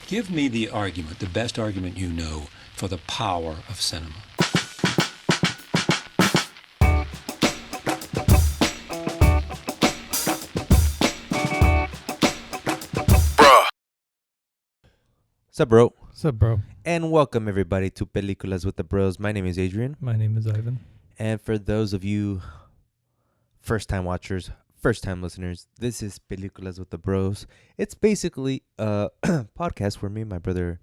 Give me the argument, the best argument you know, for the power of cinema. Sup, bro? What's up, bro? And welcome, everybody, to Peliculas with the Bros. My name is Adrian. My name is Ivan. And for those of you first-time watchers, first-time listeners, this is Peliculas with the Bros. It's basically a podcast where me and my brother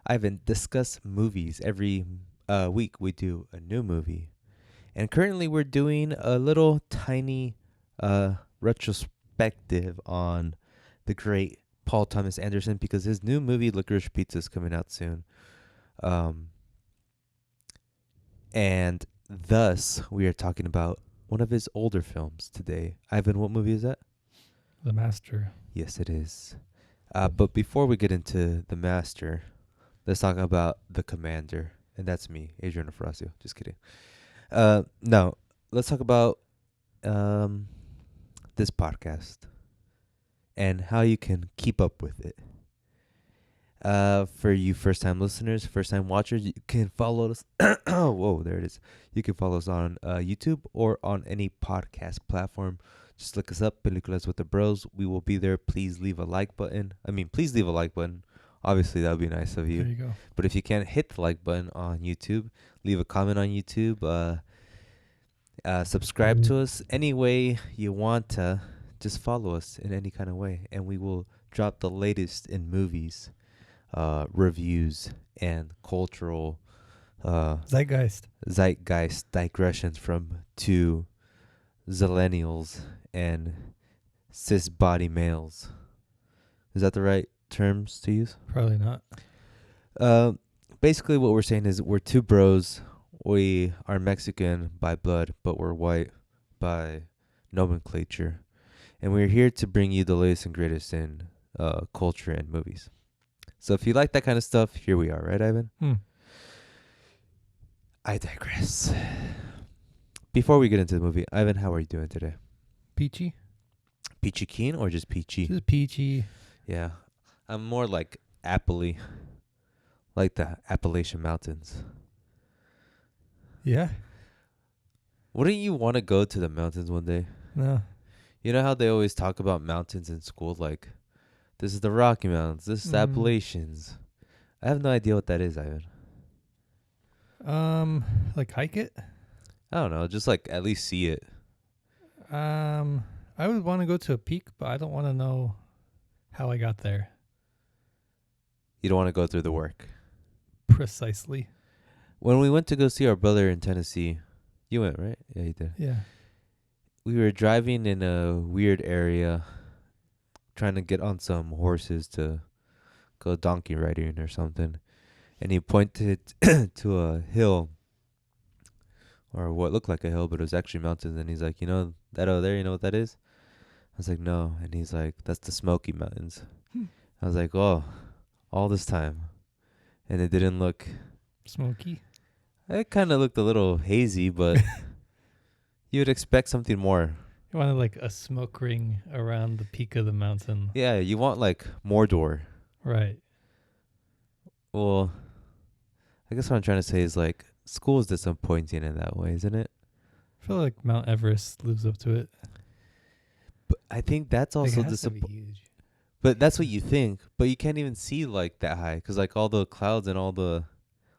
Ivan discuss movies. Every week we do a new movie. And currently we're doing a little tiny retrospective on the great Paul Thomas Anderson because his new movie Licorice Pizza is coming out soon. And thus we are talking about one of his older films today. Ivan, what movie is that? The Master. Yes, it is. But before we get into The Master, let's talk about The Commander. And that's me, Adrian Afrasio. Just kidding. No, let's talk about this podcast and how you can keep up with it. For you first-time listeners, first-time watchers, you can follow us. Whoa, there it is. You can follow us on YouTube or on any podcast platform. Just look us up, Peliculas with the Bros. We will be there. Please leave a like button. Please leave a like button. Obviously, that would be nice of you. There you go. But if you can't hit the like button on YouTube, leave a comment on YouTube. Subscribe to us any way you want to. Just follow us in any kind of way, and we will drop the latest in movies, reviews, and cultural Zeitgeist digressions from two zillennials and cis body males. Is that the right terms to use? Probably not. Basically what we're saying is we're two bros. We are Mexican by blood, but we're white by nomenclature. And we're here to bring you the latest and greatest in culture and movies. So if you like that kind of stuff, here we are, right, Ivan? I digress. Before we get into the movie, Ivan, how are you doing today? Peachy? Peachy keen or just peachy? Just peachy. Yeah. I'm more like appley. Like the Appalachian Mountains. Yeah? Wouldn't you want to go to the mountains one day? No. You know how they always talk about mountains in school? Like, this is the Rocky Mountains. This is the Appalachians. I have no idea what that is, Ivan. Like hike it? I don't know. Just like at least see it. I would want to go to a peak, but I don't want to know how I got there. You don't want to go through the work. Precisely. When we went to go see our brother in Tennessee, you went, right? Yeah, you did. Yeah. We were driving in a weird area, trying to get on some horses to go donkey riding or something. And he pointed to a hill, or what looked like a hill, but it was actually mountains. And he's like, you know that over there, you know what that is? I was like, no. And he's like, that's the Smoky Mountains. I was like, oh, all this time. And it didn't look... Smoky? It kind of looked a little hazy, but you would expect something more. You wanted like a smoke ring around the peak of the mountain. Yeah, you want like Mordor. Right. Well, I guess what I'm trying to say is like school is disappointing in that way, isn't it? I feel like Mount Everest lives up to it. But I think that's also disappointing. But that's what you think. But you can't even see like that high because like all the clouds and all the...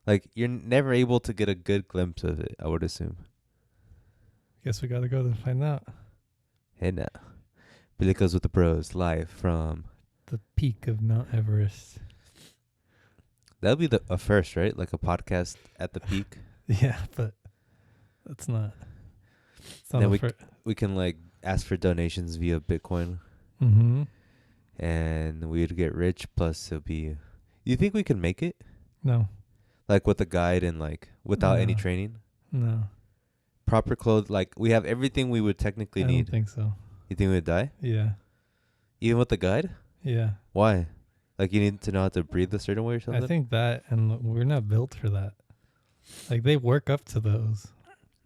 Like, you're never able to get a good glimpse of it, I would assume. Guess we got to go to find out. Hey, now. Peliculas with the Bros, live from... The peak of Mount Everest. That would be a first, right? Like a podcast at the peak. Yeah, but that's not... Then we can, like, ask for donations via Bitcoin. Mm-hmm. And we'd get rich, plus it'll be... You think we can make it? No. Like with a guide and like without any training? No. Proper clothes, like we have everything we would technically need. I don't think so. You think we would die? Yeah. Even with the guide? Yeah. Why? Like you need to know how to breathe a certain way or something? I think that, and we're not built for that. Like they work up to those.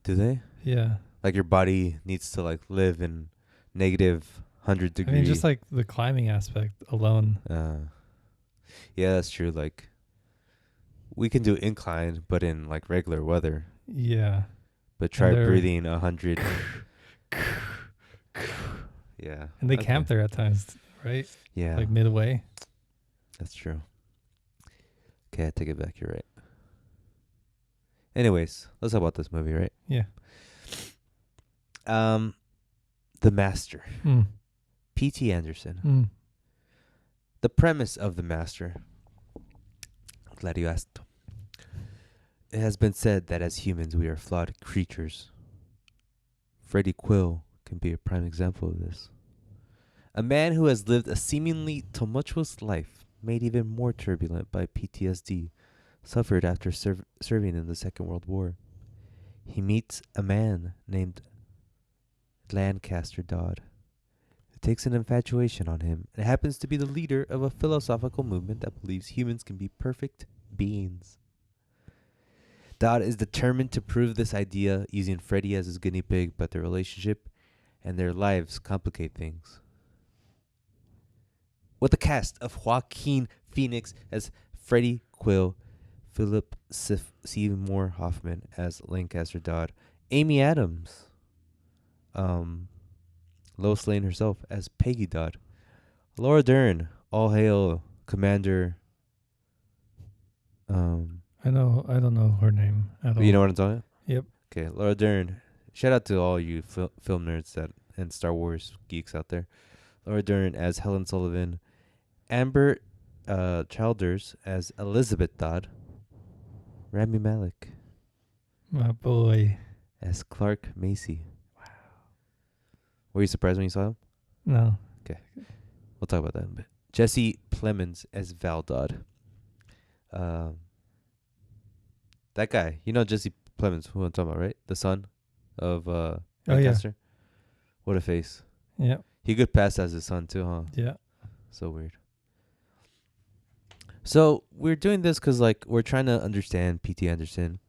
Do they? Yeah. Like your body needs to like live in negative 100 degrees. I mean, just like the climbing aspect alone. Yeah, that's true. Like, we can do incline, but in like regular weather. Yeah. But try they're- breathing 100. Yeah. And they okay. camp there at times, right? Yeah, Like midway. that's true. Okay, I take it back. You're right. Anyways, let's talk about this movie, right? Yeah. The Master, Mm. P.T. Anderson. Mm. The premise of The Master. Glad you asked. It has been said that as humans we are flawed creatures. Freddie Quill can be a prime example of this. A man who has lived a seemingly tumultuous life, made even more turbulent by PTSD, suffered after serving in the Second World War. He meets a man named Lancaster Dodd, who takes an infatuation on him and happens to be the leader of a philosophical movement that believes humans can be perfect beings. Dodd is determined to prove this idea using Freddy as his guinea pig, but their relationship and their lives complicate things. With a cast of Joaquin Phoenix as Freddy Quill, Phillip Seymour Hoffman as Lancaster Dodd, Amy Adams, Lois Lane herself as Peggy Dodd, Laura Dern, all hail Commander. I don't know her name at all. You know what I'm talking about? Yep. Okay, Laura Dern. Shout out to all you film nerds and Star Wars geeks out there. Laura Dern as Helen Sullivan, Amber Childers as Elizabeth Dodd, Rami Malek My boy. as Clark Macy. Wow. Were you surprised when you saw him? No. We'll talk about that in a bit. Jesse Plemons as Val Dodd. That guy, you know Jesse Plemons, who I'm talking about, right? The son of Lancaster. What a face. Yeah. He could pass as his son too, huh? Yeah. So weird. So we're doing this because, like, we're trying to understand P.T. Anderson,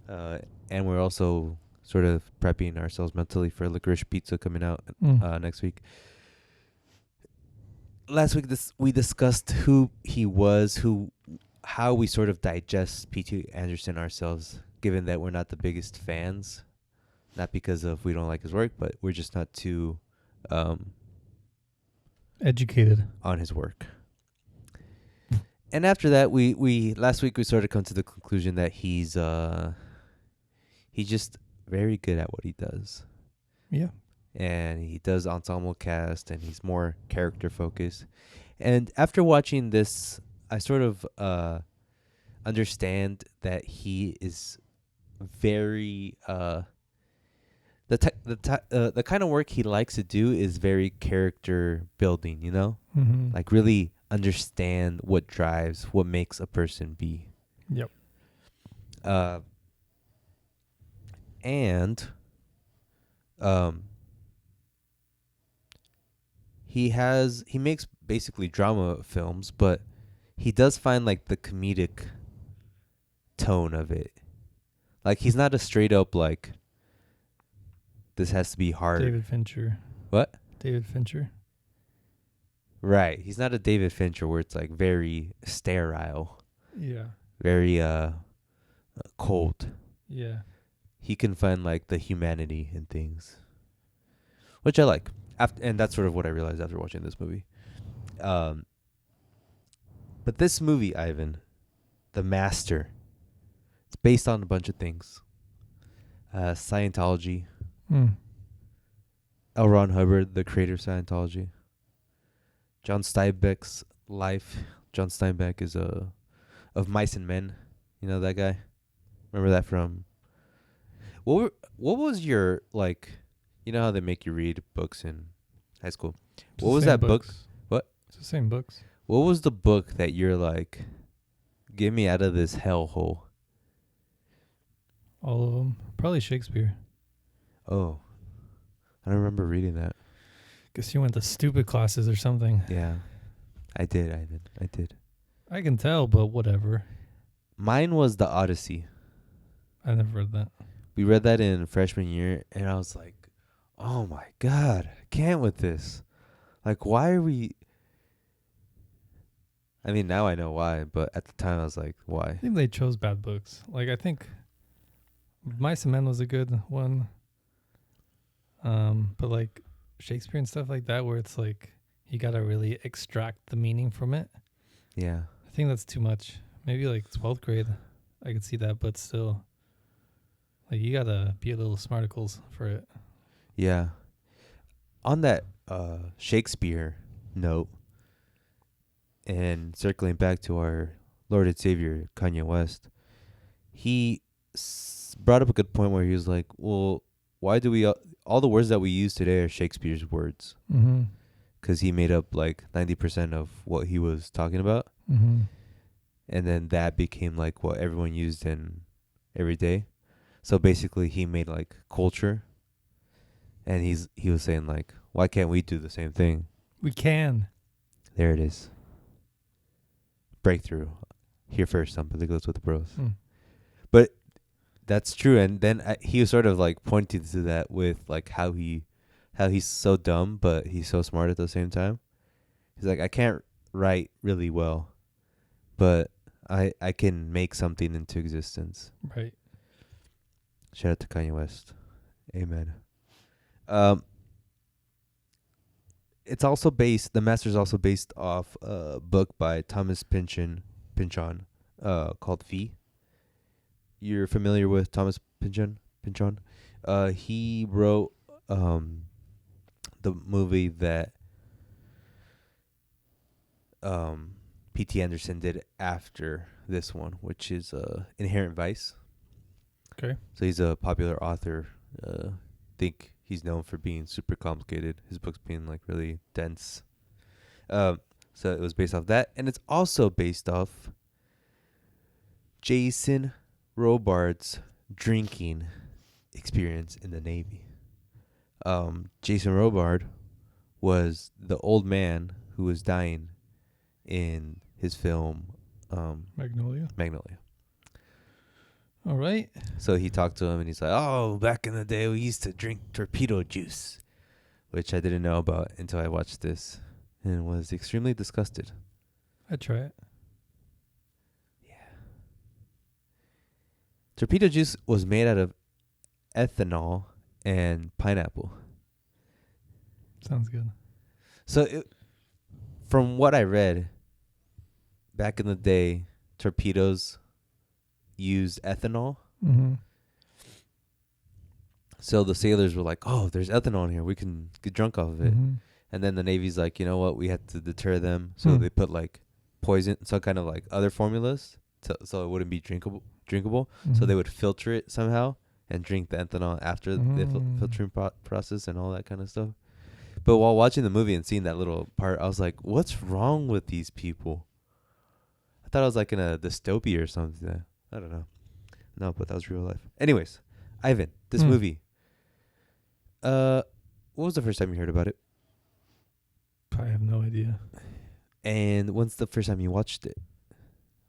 and we're also sort of prepping ourselves mentally for Licorice Pizza coming out next week. Last week, we discussed who he was, how we sort of digest P.T. Anderson ourselves, given that we're not the biggest fans, not because of we don't like his work, but we're just not too educated on his work. And after that, we last week we sort of come to the conclusion that he's just very good at what he does. Yeah. And he does ensemble cast, and he's more character focused. And after watching this, I sort of understand that he is very the kind of work he likes to do is very character building, you know? Mm-hmm. Like really understand what drives, what makes a person be. Yep. And he makes basically drama films, but he does find like the comedic tone of it. Like he's not a straight up like this has to be hard. David Fincher. What? David Fincher. Right. He's not a David Fincher where it's like very sterile, Yeah. very cold. Yeah. He can find like the humanity in things, which I like. And that's sort of what I realized after watching this movie. But this movie, Ivan, The Master, it's based on a bunch of things. Scientology. L. Ron Hubbard, the creator of Scientology. John Steinbeck's life. John Steinbeck is of Mice and Men. You know that guy? Remember that from... What was your, like... You know how they make you read books in high school? What was that book? What? It's the same books. What was the book that you're like, get me out of this hellhole? All of them. Probably Shakespeare. Oh. I don't remember reading that. Guess you went to stupid classes or something. Yeah. I did, Ivan. I did. I can tell, but whatever. Mine was The Odyssey. I never read that. We read that in freshman year, and I was like, oh my God, I can't with this. Like, why are we... I mean, now I know why, but at the time I was like, I why? think they chose bad books. Like, I think Mice and Men was a good one. But like Shakespeare and stuff like that, where it's like you gotta really extract the meaning from it. Yeah. I think that's too much. Maybe like 12th grade, I could see that, but still, like you gotta be a little smarticles for it. Yeah. On that Shakespeare note, and circling back to our Lord and Savior Kanye West, he brought up a good point where he was like, "Well, why do we all the words that we use today are Shakespeare's words? Mm-hmm. Because he made up like 90% of what he was talking about, Mm-hmm. and then that became like what everyone used in every day. So basically, he made like culture, and he was saying like, why can't we do the same thing? We can. There it is. Breakthrough. Here first on Peliculas with the Bros. But that's true. And then he was sort of like pointing to that with like how he's so dumb, but he's so smart at the same time. He's like, I can't write really well, but I can make something into existence. Right. Shout out to Kanye West. Amen. It's also the master's also based off a book by Thomas Pynchon, called V. You're familiar with Thomas Pynchon? He wrote the movie that P.T. Anderson did after this one, which is Inherent Vice. Okay. So he's a popular author. Think he's known for being super complicated. His books being like really dense. So it was based off that, and it's also based off Jason Robards' drinking experience in the Navy. Jason Robard was the old man who was dying in his film Magnolia. All right. So he talked to him, and he's like, "Oh, back in the day, we used to drink torpedo juice," which I didn't know about until I watched this, and was extremely disgusted. I'd try it. Yeah. Torpedo juice was made out of ethanol and pineapple. Sounds good. So, from what I read, back in the day, torpedoes used ethanol. Mm-hmm. So the sailors were like, "Oh, there's ethanol in here. We can get drunk off of it." Mm-hmm. And then the Navy's like, "You know what? We had to deter them." So they put like poison, some kind of like other formulas, so it wouldn't be drinkable. Mm-hmm. So they would filter it somehow and drink the ethanol after the filtering process and all that kind of stuff. But while watching the movie and seeing that little part, I was like, "What's wrong with these people?" I thought I was like in a dystopia or something. I don't know. No, but that was real life. Anyways, Ivan, this movie. What was the first time you heard about it? I have no idea. And when's the first time you watched it?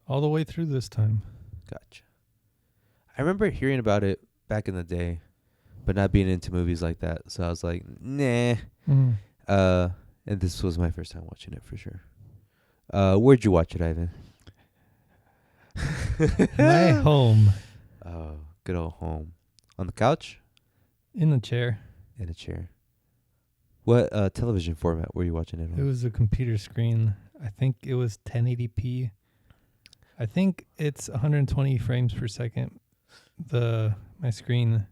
All the way through this time. Gotcha. I remember hearing about it back in the day, but not being into movies like that. So I was like, nah. Mm. And this was my first time watching it for sure. Where'd you watch it, Ivan? My home. Oh, good old home. On the couch? In the chair. In a chair. What television format were you watching it on? It was a computer screen. I think it was 1080p. I think it's 120 frames per second. My screen.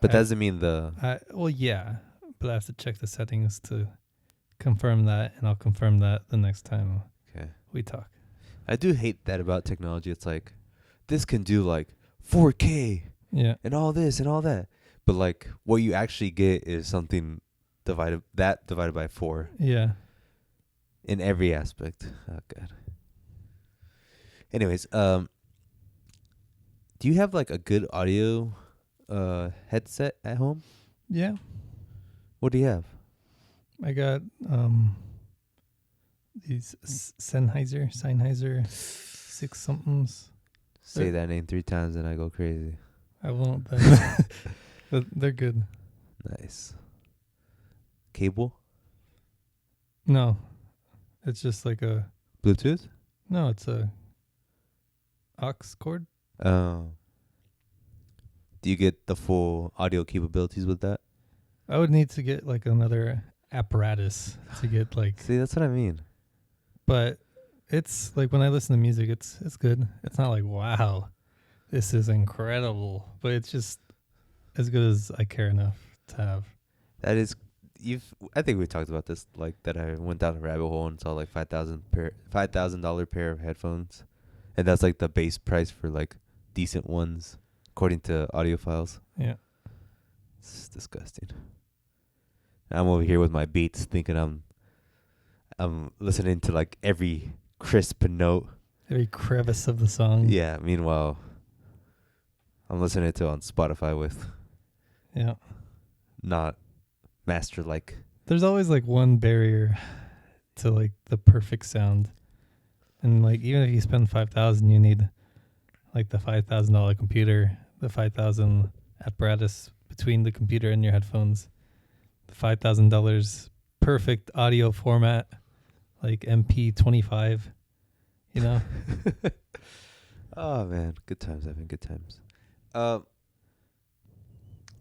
But that doesn't mean well, yeah, but I have to check the settings to confirm that, and I'll confirm that the next time we talk. I do hate that about technology. It's like, this can do like 4K and all this and all that. But like what you actually get is something divided by 4. Yeah. In every aspect. Oh god. Anyways, do you have like a good audio headset at home? Yeah. What do you have? I got these Sennheiser 6 somethings. Say that name 3 times and I go crazy. I won't, but they're good. Nice. Cable? No, it's just like a Bluetooth? No, it's a aux cord. Oh. Do you get the full audio capabilities with that? I would need to get like another apparatus to get like, See, that's what I mean. but it's like when I listen to music, it's good. It's not like, wow, this is incredible, but it's just as good as I care enough to have. That is, I think we talked about this, like that I went down a rabbit hole and saw like $5,000 pair of headphones, and that's like the base price for like decent ones, according to audiophiles. Yeah. It's disgusting. I'm over here with my Beats, thinking I'm listening to like every crisp note, Every crevice of the song. Yeah. Meanwhile, I'm listening to it on Spotify with Yeah. not master like. There's always like one barrier to like the perfect sound. And like even if you spend $5,000, you need like the $5,000 computer, the $5,000 apparatus between the computer and your headphones, the $5,000 perfect audio format, like MP25, you know? Oh man, good times, Evan. Good times. We'll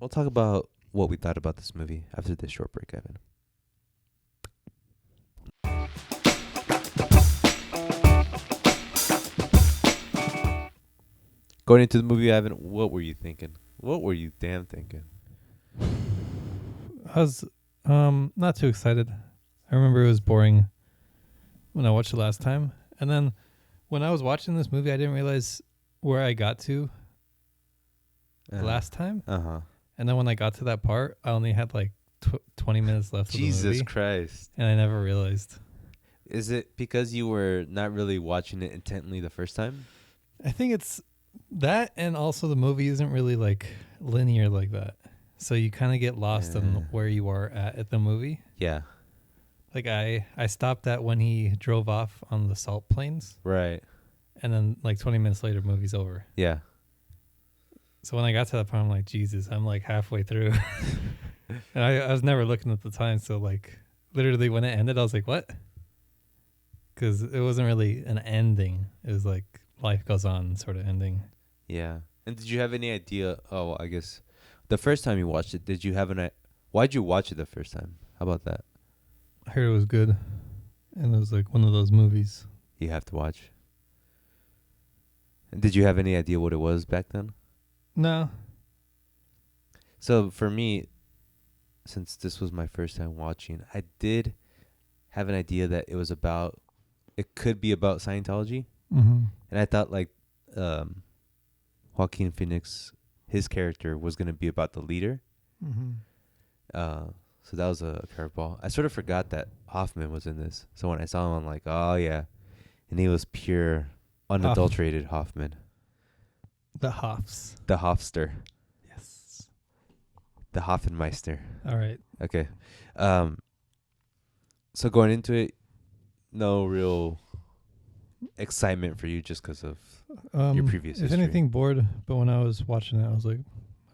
talk about what we thought about this movie after this short break, Evan. Going into the movie, Evan, what were you thinking? What were you damn thinking? I was not too excited. I remember it was boring when I watched it last time. And then when I was watching this movie, I didn't realize where I got to last time. Uh-huh. And then when I got to that part, I only had like 20 minutes left of the Jesus movie. Christ. And I never realized. Is it because you were not really watching it intently the first time? I think it's that, and also the movie isn't really like linear like that. So you kind of get lost in where you are at the movie. Yeah. Like I stopped at when he drove off on the salt plains. Right. And then like 20 minutes later, movie's over. Yeah. So when I got to that part, I'm like, Jesus, I'm like halfway through. And I was never looking at the time. So like literally when it ended, I was like, what? Because it wasn't really an ending. It was like life goes on sort of ending. Yeah. And did you have any idea? Oh, well, I guess the first time you watched it, did you have why'd you watch it the first time? How about that? I heard it was good. And it was like one of those movies. You have to watch. And did you have any idea what it was back then? No. So for me, since this was my first time watching, I did have an idea that it could be about Scientology. Mm-hmm. And I thought like Joaquin Phoenix, his character was going to be about the leader. Mm-hmm. So that was a curveball. I sort of forgot that Hoffman was in this. So when I saw him, I'm like, oh yeah. And he was pure, unadulterated Hoffman. The Hoffs. The Hofster. Yes. The Hoffenmeister. All right. Okay. So going into it, no real excitement for you just because of your previous if history. anything, bored. But when I was watching it, I was like,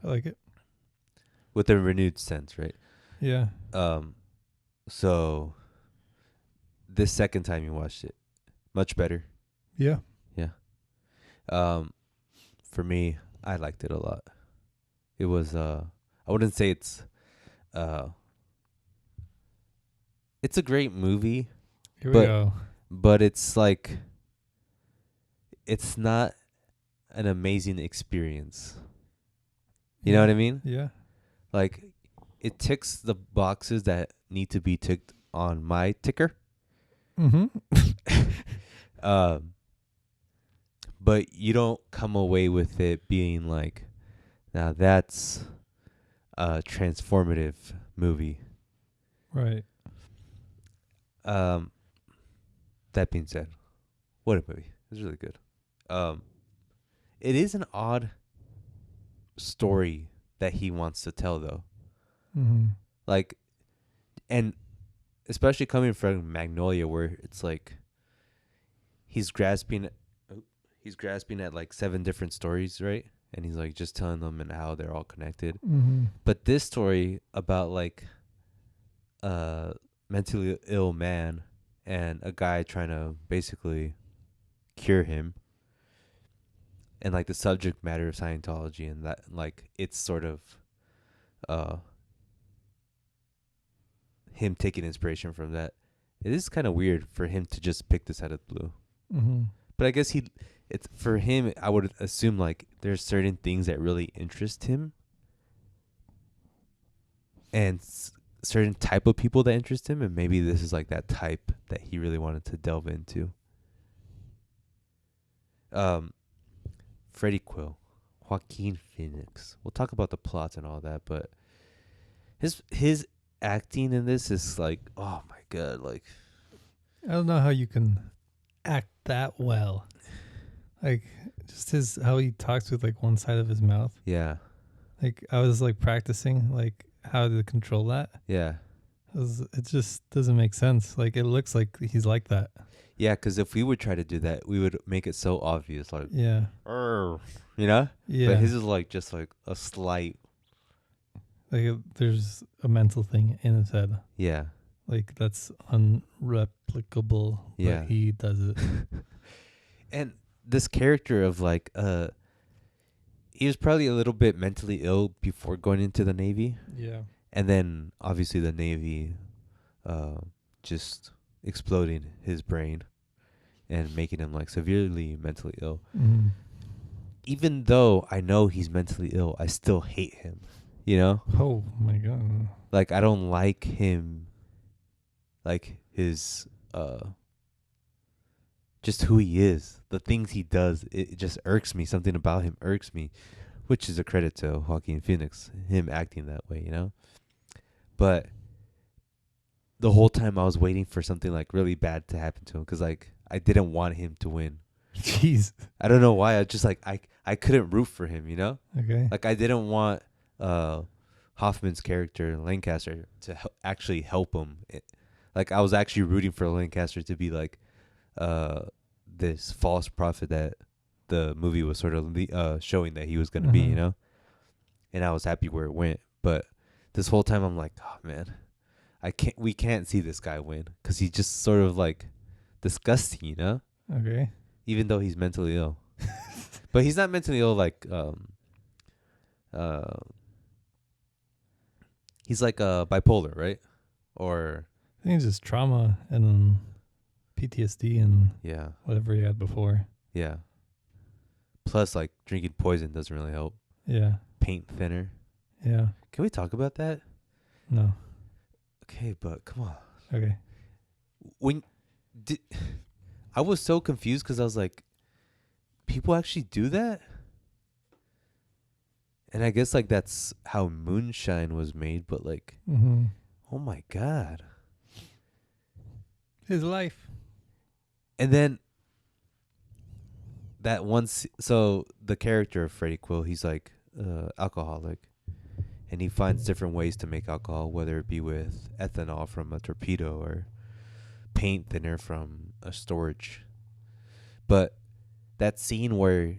I like it. With a renewed sense, right? Yeah. So this second time you watched it, much better. Yeah. Yeah. For me, I liked it a lot. It was I wouldn't say it's a great movie. Here we go. But it's like it's not an amazing experience. You know what I mean? Yeah. Like it ticks the boxes that need to be ticked on my ticker. Mm-hmm. But you don't come away with it being like, now that's a transformative movie. Right. That being said, what a movie. It's really good. It is an odd story that he wants to tell, though. Mm-hmm. Like, and especially coming from Magnolia, where it's like he's grasping at like 7 different stories, right? And he's like just telling them and how they're all connected. Mm-hmm. But this story about like a mentally ill man and a guy trying to basically cure him, and like the subject matter of Scientology, and that like it's sort of uh him taking inspiration from that. It is kind of weird for him to just pick this out of the blue. Mm-hmm. But I guess it's for him, I would assume like there's certain things that really interest him, and certain type of people that interest him, and maybe this is like that type that he really wanted to delve into. Freddie Quill, Joaquin Phoenix. We'll talk about the plots and all that, but his acting in this is like, oh my god, like I don't know how you can act that well. Like just how he talks with like one side of his mouth. yeah, Like I was like practicing like how to control that. yeah, It just doesn't make sense. Like it looks like he's like that. yeah. Because if we would try to do that, we would make it so obvious, like, Yeah. you know. Yeah. But his is like just like a slight, like there's a mental thing in his head. yeah, Like that's unreplicable. Yeah. But he does it. and this character of like he was probably a little bit mentally ill before going into the Navy, Yeah. and then obviously the Navy just exploding his brain and making him like severely mentally ill. Mm. Even though I know he's mentally ill, I still hate him, you know? Oh my god. Like I don't like him, like his just who he is, the things he does. It just irks me. Something about him irks me, which is a credit to Joaquin Phoenix, him acting that way, you know? But the whole time I was waiting for something like really bad to happen to him, because like I didn't want him to win. Jeez. I don't know why. I just like I couldn't root for him, you know? Okay. Like I didn't want Hoffman's character Lancaster to actually help him. Like I was actually rooting for Lancaster to be like this false prophet that the movie was sort of showing that he was going to be, you know? And I was happy where it went, but this whole time I'm like, oh man, we can't see this guy win, cuz he's just sort of like disgusting, you know? Okay. Even though he's mentally ill. But he's not mentally ill like he's like bipolar, right? Or I think it's just trauma and then PTSD and yeah. whatever he had before. Yeah. Plus like drinking poison doesn't really help. Yeah. Paint thinner. Yeah. Can we talk about that? No. Okay, but come on. Okay. I was so confused because I was like, people actually do that? And I guess like that's how moonshine was made, but like, oh my god. His life. And then that so the character of Freddie Quill, he's like alcoholic, and he finds different ways to make alcohol, whether it be with ethanol from a torpedo or paint thinner from a storage. But that scene where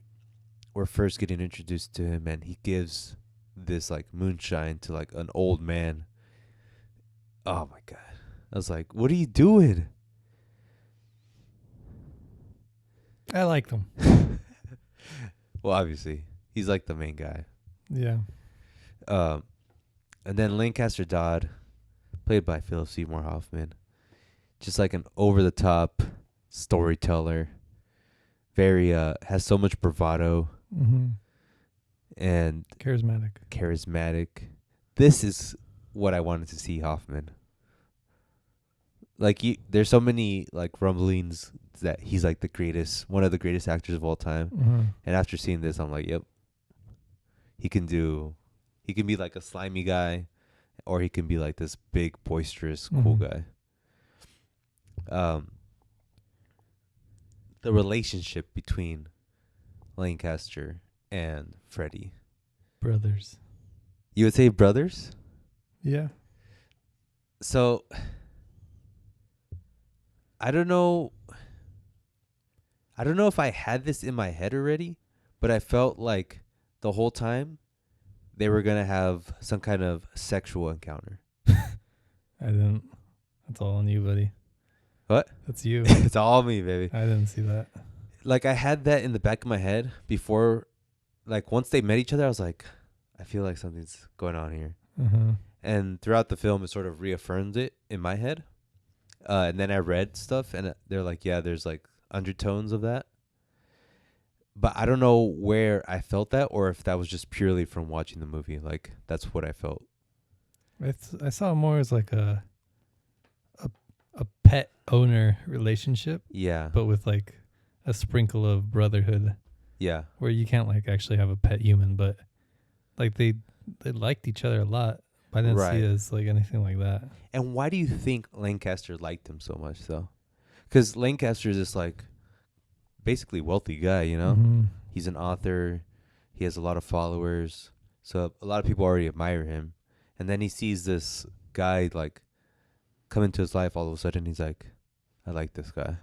we're first getting introduced to him and he gives this like moonshine to like an old man. Oh my god. I was like, what are you doing? I like them. Well, obviously, he's like the main guy. Yeah. And then Lancaster Dodd, played by Phillip Seymour Hoffman, just like an over-the-top storyteller. Very has so much bravado and charismatic. This is what I wanted to see Hoffman. Like there's so many like rumblings that he's like one of the greatest actors of all time. And after seeing this, I'm like, yep, he can be like a slimy guy, or he can be like this big, boisterous, cool guy. The relationship between Lancaster and Freddie. Brothers. You would say brothers? Yeah. So, I don't know if I had this in my head already, but I felt like the whole time they were going to have some kind of sexual encounter. I didn't. That's all on you, buddy. What? That's you. It's all me, baby. I didn't see that. Like, I had that in the back of my head before. Like, once they met each other, I was like, I feel like something's going on here. Mm-hmm. And throughout the film, it sort of reaffirmed it in my head. And then I read stuff, and they're like, yeah, there's like undertones of that. But I don't know where I felt that, or if that was just purely from watching the movie. Like, that's what I felt. I saw it more as like a pet owner relationship, Yeah. but with like a sprinkle of brotherhood, Yeah. where you can't like actually have a pet human, but like they liked each other a lot. But I didn't Right. see it as like anything like that. And why do you think Lancaster liked him so much, though? Because Lancaster is this, like, basically wealthy guy, you know? Mm-hmm. He's an author. He has a lot of followers. So a lot of people already admire him. And then he sees this guy, like, come into his life all of a sudden. He's like, I like this guy.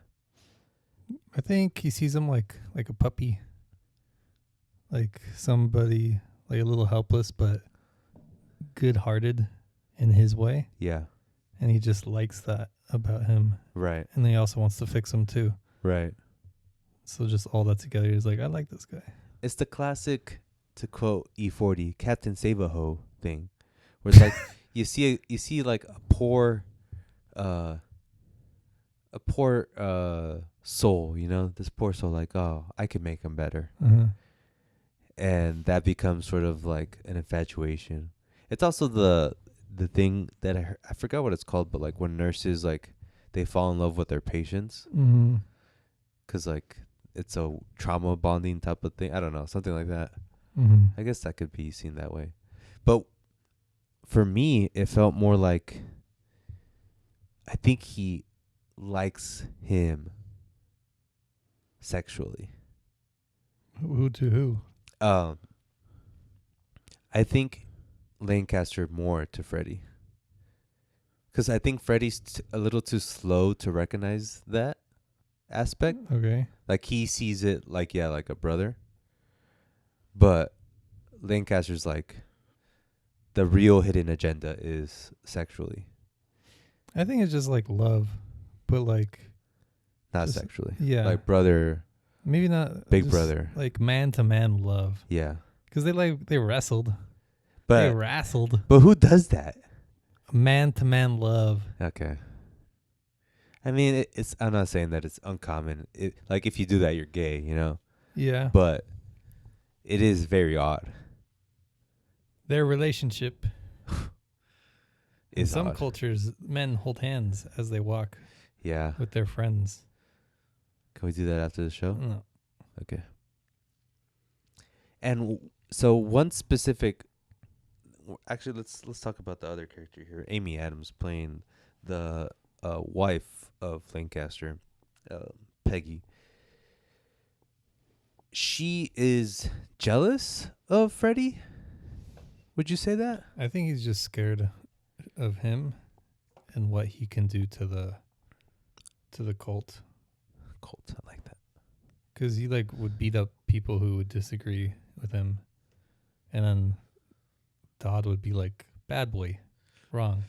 I think he sees him like a puppy, like somebody like a little helpless but good-hearted in his way, Yeah. and he just likes that about him. Right. And then he also wants to fix him too. Right. So just all that together, he's like, I like this guy. It's the classic, to quote E40, Captain Save-A-Ho thing. Where it's like, you see like a poor soul, you know, this poor soul, like, oh, I could make him better. Uh-huh. And that becomes sort of like an infatuation. It's also the thing that I forgot what it's called, but like when nurses, like, they fall in love with their patients, Mm-hmm. 'cause like it's a trauma bonding type of thing. I don't know, something like that. Mm-hmm. I guess that could be seen that way. But for me, it felt more like, I think he likes him sexually. Who to who? I think Lancaster more to Freddy. Because I think Freddy's a little too slow to recognize that aspect. Okay. Like, he sees it like, yeah, like a brother. But Lancaster's like, the real hidden agenda is sexually, I think it's just like love, but like not Just- sexually. yeah, Like brother, maybe not big just brother. like man to man love, Yeah. because they wrestled, they But wrestled. who does that? Man to man love. Okay. I mean, it's. I'm not saying that it's uncommon. Like, if you do that, you're gay, you know. Yeah, But it is very odd. their relationship. In Is some odd. cultures, men hold hands as they walk Yeah. with their friends. Can we do that after the show? No. Okay. And so one specific. Actually, let's talk about the other character here. Amy Adams playing the wife of Lancaster, Peggy. She is jealous of Freddy. Would you say that? I think he's just scared of him and what he can do to the cult. Cult, I like that. Because he like would beat up people who would disagree with him, and then Dodd would be like, "Bad boy, wrong,"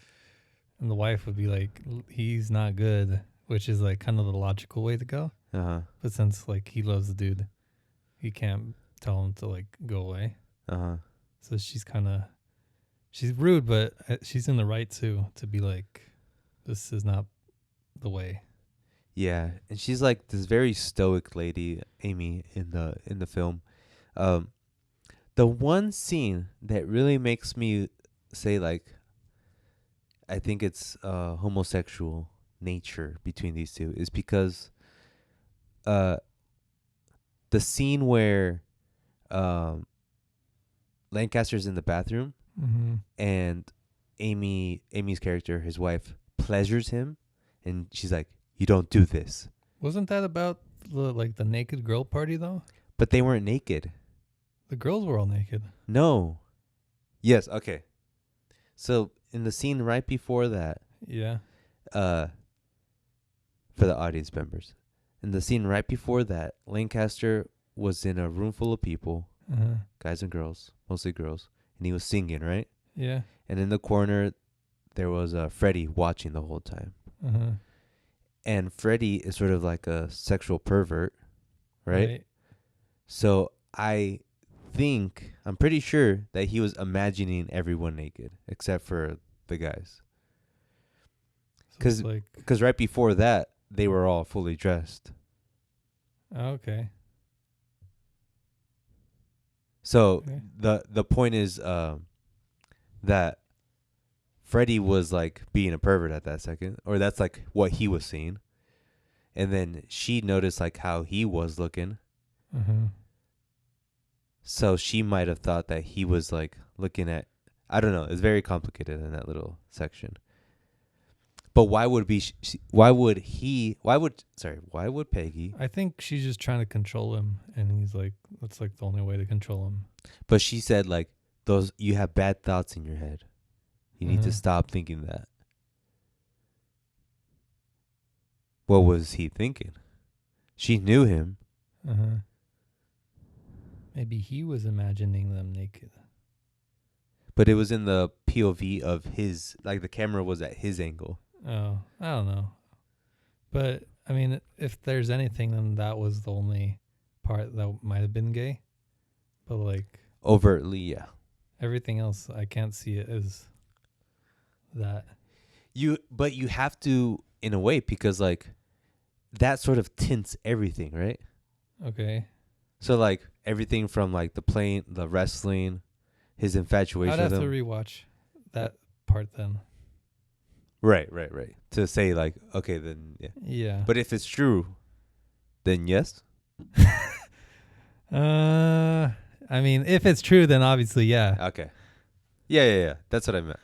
and the wife would be like, "He's not good," which is like kind of the logical way to go. But since like he loves the dude, he can't tell him to like go away. So she's rude, but she's in the right too to be like, "This is not the way." Yeah, and she's like this very stoic lady, Amy, in the film. The one scene that really makes me say, like, I think it's homosexual nature between these two is because the scene where Lancaster's in the bathroom Mm-hmm. and Amy's character, his wife, pleasures him, and she's like, "You don't do this." Wasn't that about the naked girl party though? But they weren't naked. The girls were all naked. No. Yes, okay. So in the scene right before that, Yeah. for the audience members, in the scene right before that, Lancaster was in a room full of people, Uh-huh. guys and girls, mostly girls, and he was singing, right? Yeah. And in the corner, there was Freddie watching the whole time. Uh-huh. And Freddy is sort of like a sexual pervert, right? So I'm pretty sure that he was imagining everyone naked except for the guys. So it's like, Because right before that, they were all fully dressed. okay. So Okay. the point is that Freddy was like being a pervert at that second, or that's like what he was seeing. And then she noticed like how he was looking. Uh-huh. So she might have thought that he was like looking at, I don't know. It's very complicated in that little section. But why would Peggy? I think she's just trying to control him, and he's like, that's like the only way to control him. But she said like you have bad thoughts in your head. You need to Uh-huh. stop thinking that. What was he thinking? She knew him. Uh-huh. Maybe he was imagining them naked. But it was in the POV of his, like the camera was at his angle. Oh, I don't know. But, I mean, if there's anything, then that was the only part that might have been gay. But, like... Overtly, yeah. Everything else, I can't see it as that. But you have to, in a way, because, like, that sort of tints everything, right? Okay. So, like, everything from, like, the wrestling, his infatuation I'd have with to him. rewatch that part then. Right. To say, like, okay, then, yeah. Yeah. But if it's true, then yes? I mean, if it's true, then obviously, yeah. Okay. Yeah. That's what I meant.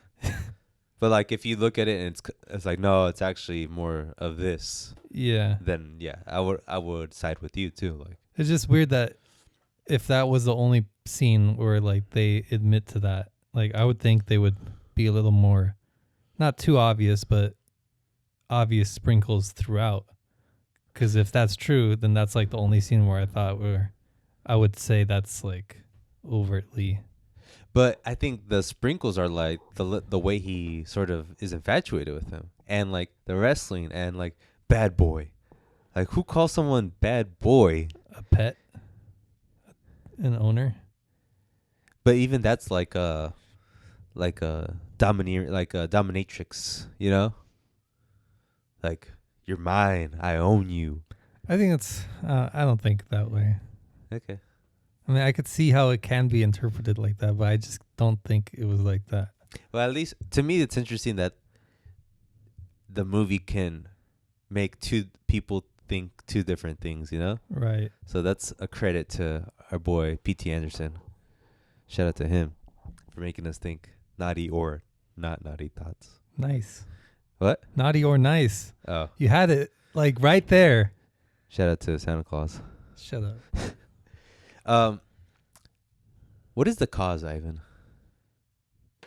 But, like, if you look at it and it's like, no, it's actually more of this. Yeah. Then, yeah, I would side with you, too. Like, It's just weird that if that was the only scene where, like, they admit to that, like, I would think they would be a little more, not too obvious, but obvious sprinkles throughout. Because if that's true, then that's, like, the only scene where I would say that's, like, overtly. but I think the sprinkles are like the way he sort of is infatuated with him, and like the wrestling, and like bad boy. Like, who calls someone bad boy? A pet? An owner? But even that's like a dominatrix, you know? Like, you're mine, I own you. I think it's, I don't think that way. Okay. I mean, I could see how it can be interpreted like that, but I just don't think it was like that. Well, at least to me, it's interesting that the movie can make two people think two different things, you know? Right. So that's a credit to our boy P.T. Anderson. Shout out to him for making us think naughty or not naughty thoughts. Nice. What? Naughty or nice. Oh, You had it, like, right there. shout out to Santa Claus. Shut up. What is the cause, Ivan?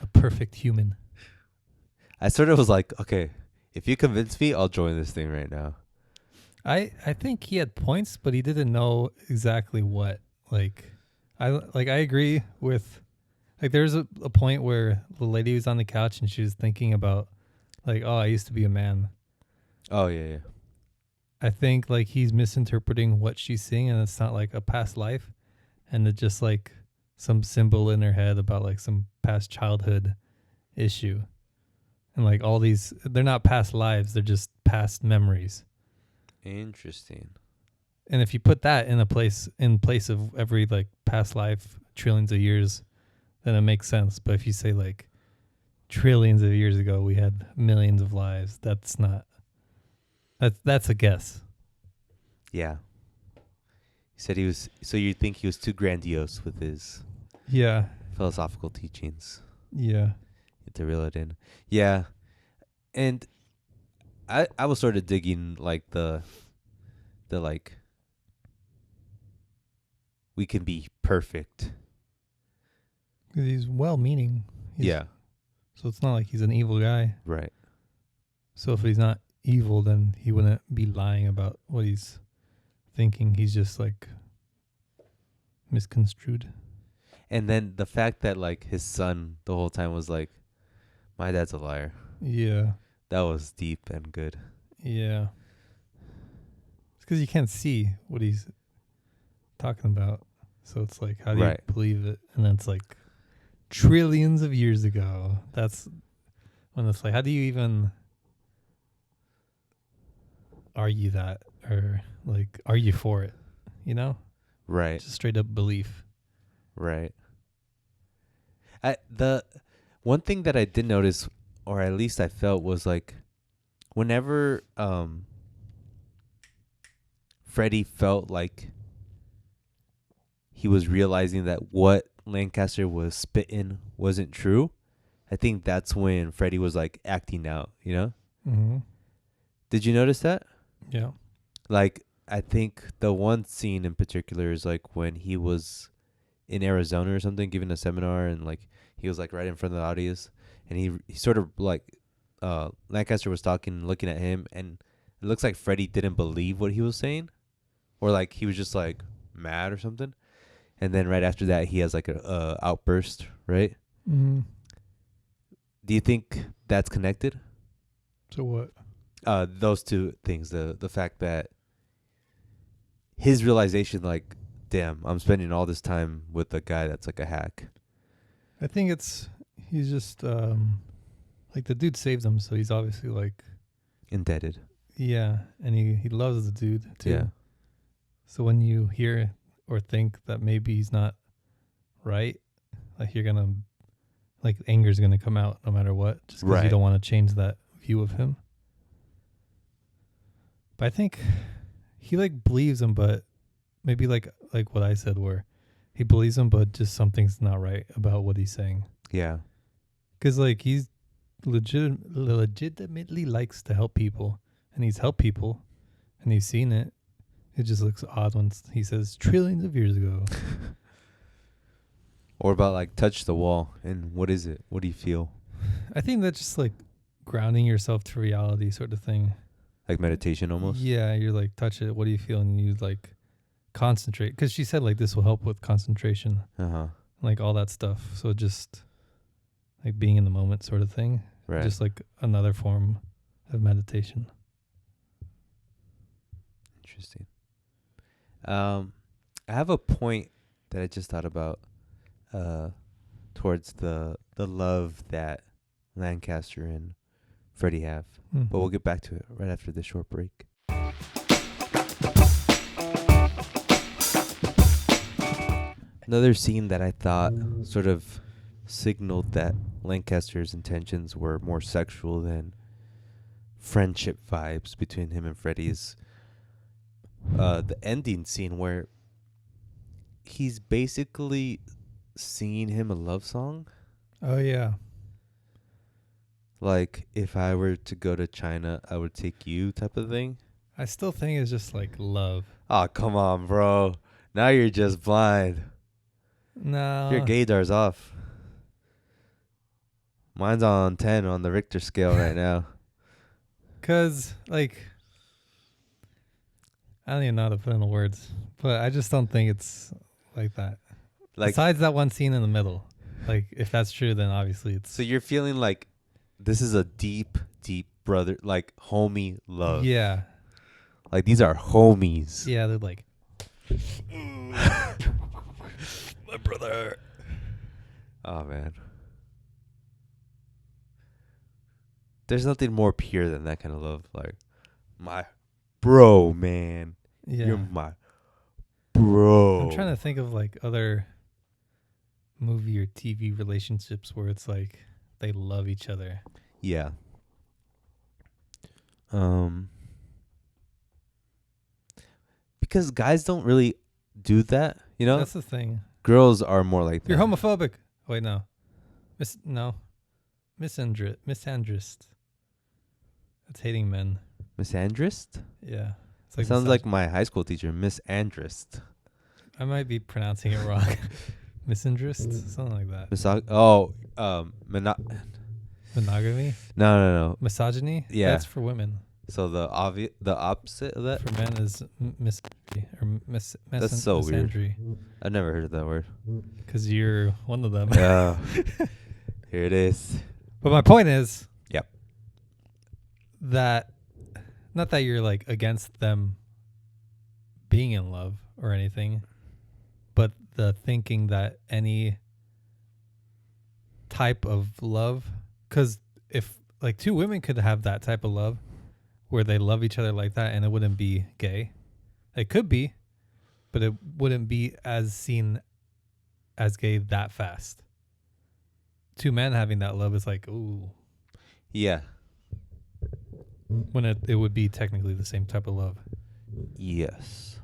A perfect human. I sort of was like, okay, if you convince me, I'll join this thing right now. I think he had points, but he didn't know exactly what. I agree with, like, there's a point where the lady was on the couch and she was thinking about, like, oh, I used to be a man. Oh, yeah. I think, like, he's misinterpreting what she's seeing, and it's not like a past life, and it's just like some symbol in her head about like some past childhood issue. And like all these, they're not past lives, they're just past memories. Interesting. And if you put that in place of every like past life, trillions of years, then it makes sense. But if you say like trillions of years ago we had millions of lives, that's a guess. Yeah. He said he was, so you think he was too grandiose with his Yeah. philosophical teachings Yeah. to reel it in. Yeah. And I was sort of digging like the like, we can be perfect. 'Cause he's well-meaning. Yeah. So it's not like he's an evil guy. Right. So if he's not evil, then he wouldn't be lying about what he's thinking. He's just like misconstrued. And then the fact that like his son the whole time was like, my dad's a liar. Yeah. That was deep and good. Yeah. because you can't see what he's talking about. So it's like, how do you believe it? And then it's like trillions of years ago. That's when it's like, how do you even argue that or like argue for it? You know? Right. Just straight up belief. Right. The one thing that I did notice, or at least I felt, was like whenever Freddie felt like he was realizing that what Lancaster was spitting wasn't true, I think that's when Freddie was like acting out, you know? Mm-hmm. Did you notice that? Yeah. Like, I think the one scene in particular is like when he was in Arizona or something, giving a seminar, and like he was like right in front of the audience, and he sort of like Lancaster was talking, looking at him, and it looks like Freddie didn't believe what he was saying, or like he was just like mad or something. And then right after that, he has like a outburst, right? Mm-hmm. Do you think that's connected? So what? Those two things, the fact that his realization, like, damn, I'm spending all this time with a guy that's like a hack. I think he's just like the dude saved him, so he's obviously like Indebted. Yeah, and he loves the dude too. Yeah. So when you hear or think that maybe he's not right, like you're gonna like anger's gonna come out no matter what, just because you don't want to change that view of him. But I think he like believes him, but maybe like what I said, where he believes him, but just something's not right about what he's saying. Yeah. Because like he's legitimately likes to help people, and he's helped people, and he's seen it. It just looks odd when he says trillions of years ago. Or about like touch the wall, and what is it? What do you feel? I think that's just like grounding yourself to reality sort of thing. Like meditation almost? Yeah, you're like, touch it. What do you feel? And you like concentrate. Because she said like this will help with concentration. Uh-huh. Like all that stuff. So just like being in the moment sort of thing. Right. Just like another form of meditation. Interesting. I have a point that I just thought about towards the love that Lancaster and Freddie have. Mm-hmm. But we'll get back to it right after this short break. Another scene that I thought sort of signaled that Lancaster's intentions were more sexual than friendship vibes between him and Freddie is the ending scene where he's basically singing him a love song. Oh, yeah. Like, if I were to go to China, I would take you type of thing. I still think it's just like love. Oh, come on, bro. Now you're just blind. No. Your gaydar's off. Mine's on 10 on the Richter scale right now. Because, like, I don't even know how to put in the words, but I just don't think it's like that. Like, besides that one scene in the middle. Like, if that's true, then obviously it's... So you're feeling like this is a deep, deep brother, like, homie love. Yeah. Like, these are homies. Yeah, they're like... My brother. Oh, man. There's nothing more pure than that kind of love. Like, my bro, man. Yeah. You're my bro. I'm trying to think of, like, other movie or TV relationships where it's like they love each other. Yeah. Because guys don't really do that, you know? That's the thing. Girls are more like that. You're homophobic. Wait, no. Misandrist. That's hating men. Misandrist? Yeah. It's like sounds like my high school teacher, Miss Andrist. I might be pronouncing it wrong. Misandrist? Something like that. Monogamy? No. Misogyny? Yeah. That's for women. So the opposite of that? For men is That's so weird. misandry. I've never heard of that word. Because you're one of them. Yeah. Here it is. But my point is... Yep. That... Not that you're, like, against them being in love or anything, but the thinking that any type of love, because if like two women could have that type of love where they love each other like that and it wouldn't be gay. It could be, but it wouldn't be as seen as gay that fast. Two men having that love is like, ooh. Yeah. When it would be technically the same type of love. Yes.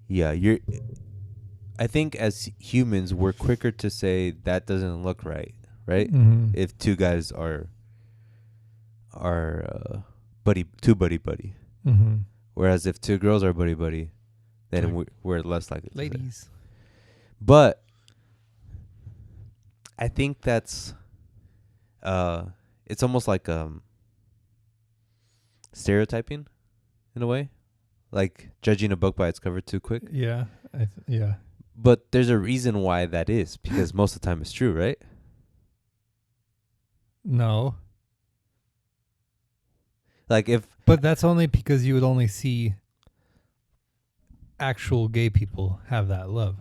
Yeah, I think as humans we're quicker to say that doesn't look right? Mm-hmm. If two guys are buddy. Mm-hmm. Whereas if two girls are buddy, then we're less likely to say. Ladies. But I think that's it's almost like stereotyping in a way, like judging a book by its cover too quick. Yeah. Yeah. But there's a reason why that is, because most of the time it's true, right? No. Like But that's only because you would only see actual gay people have that love.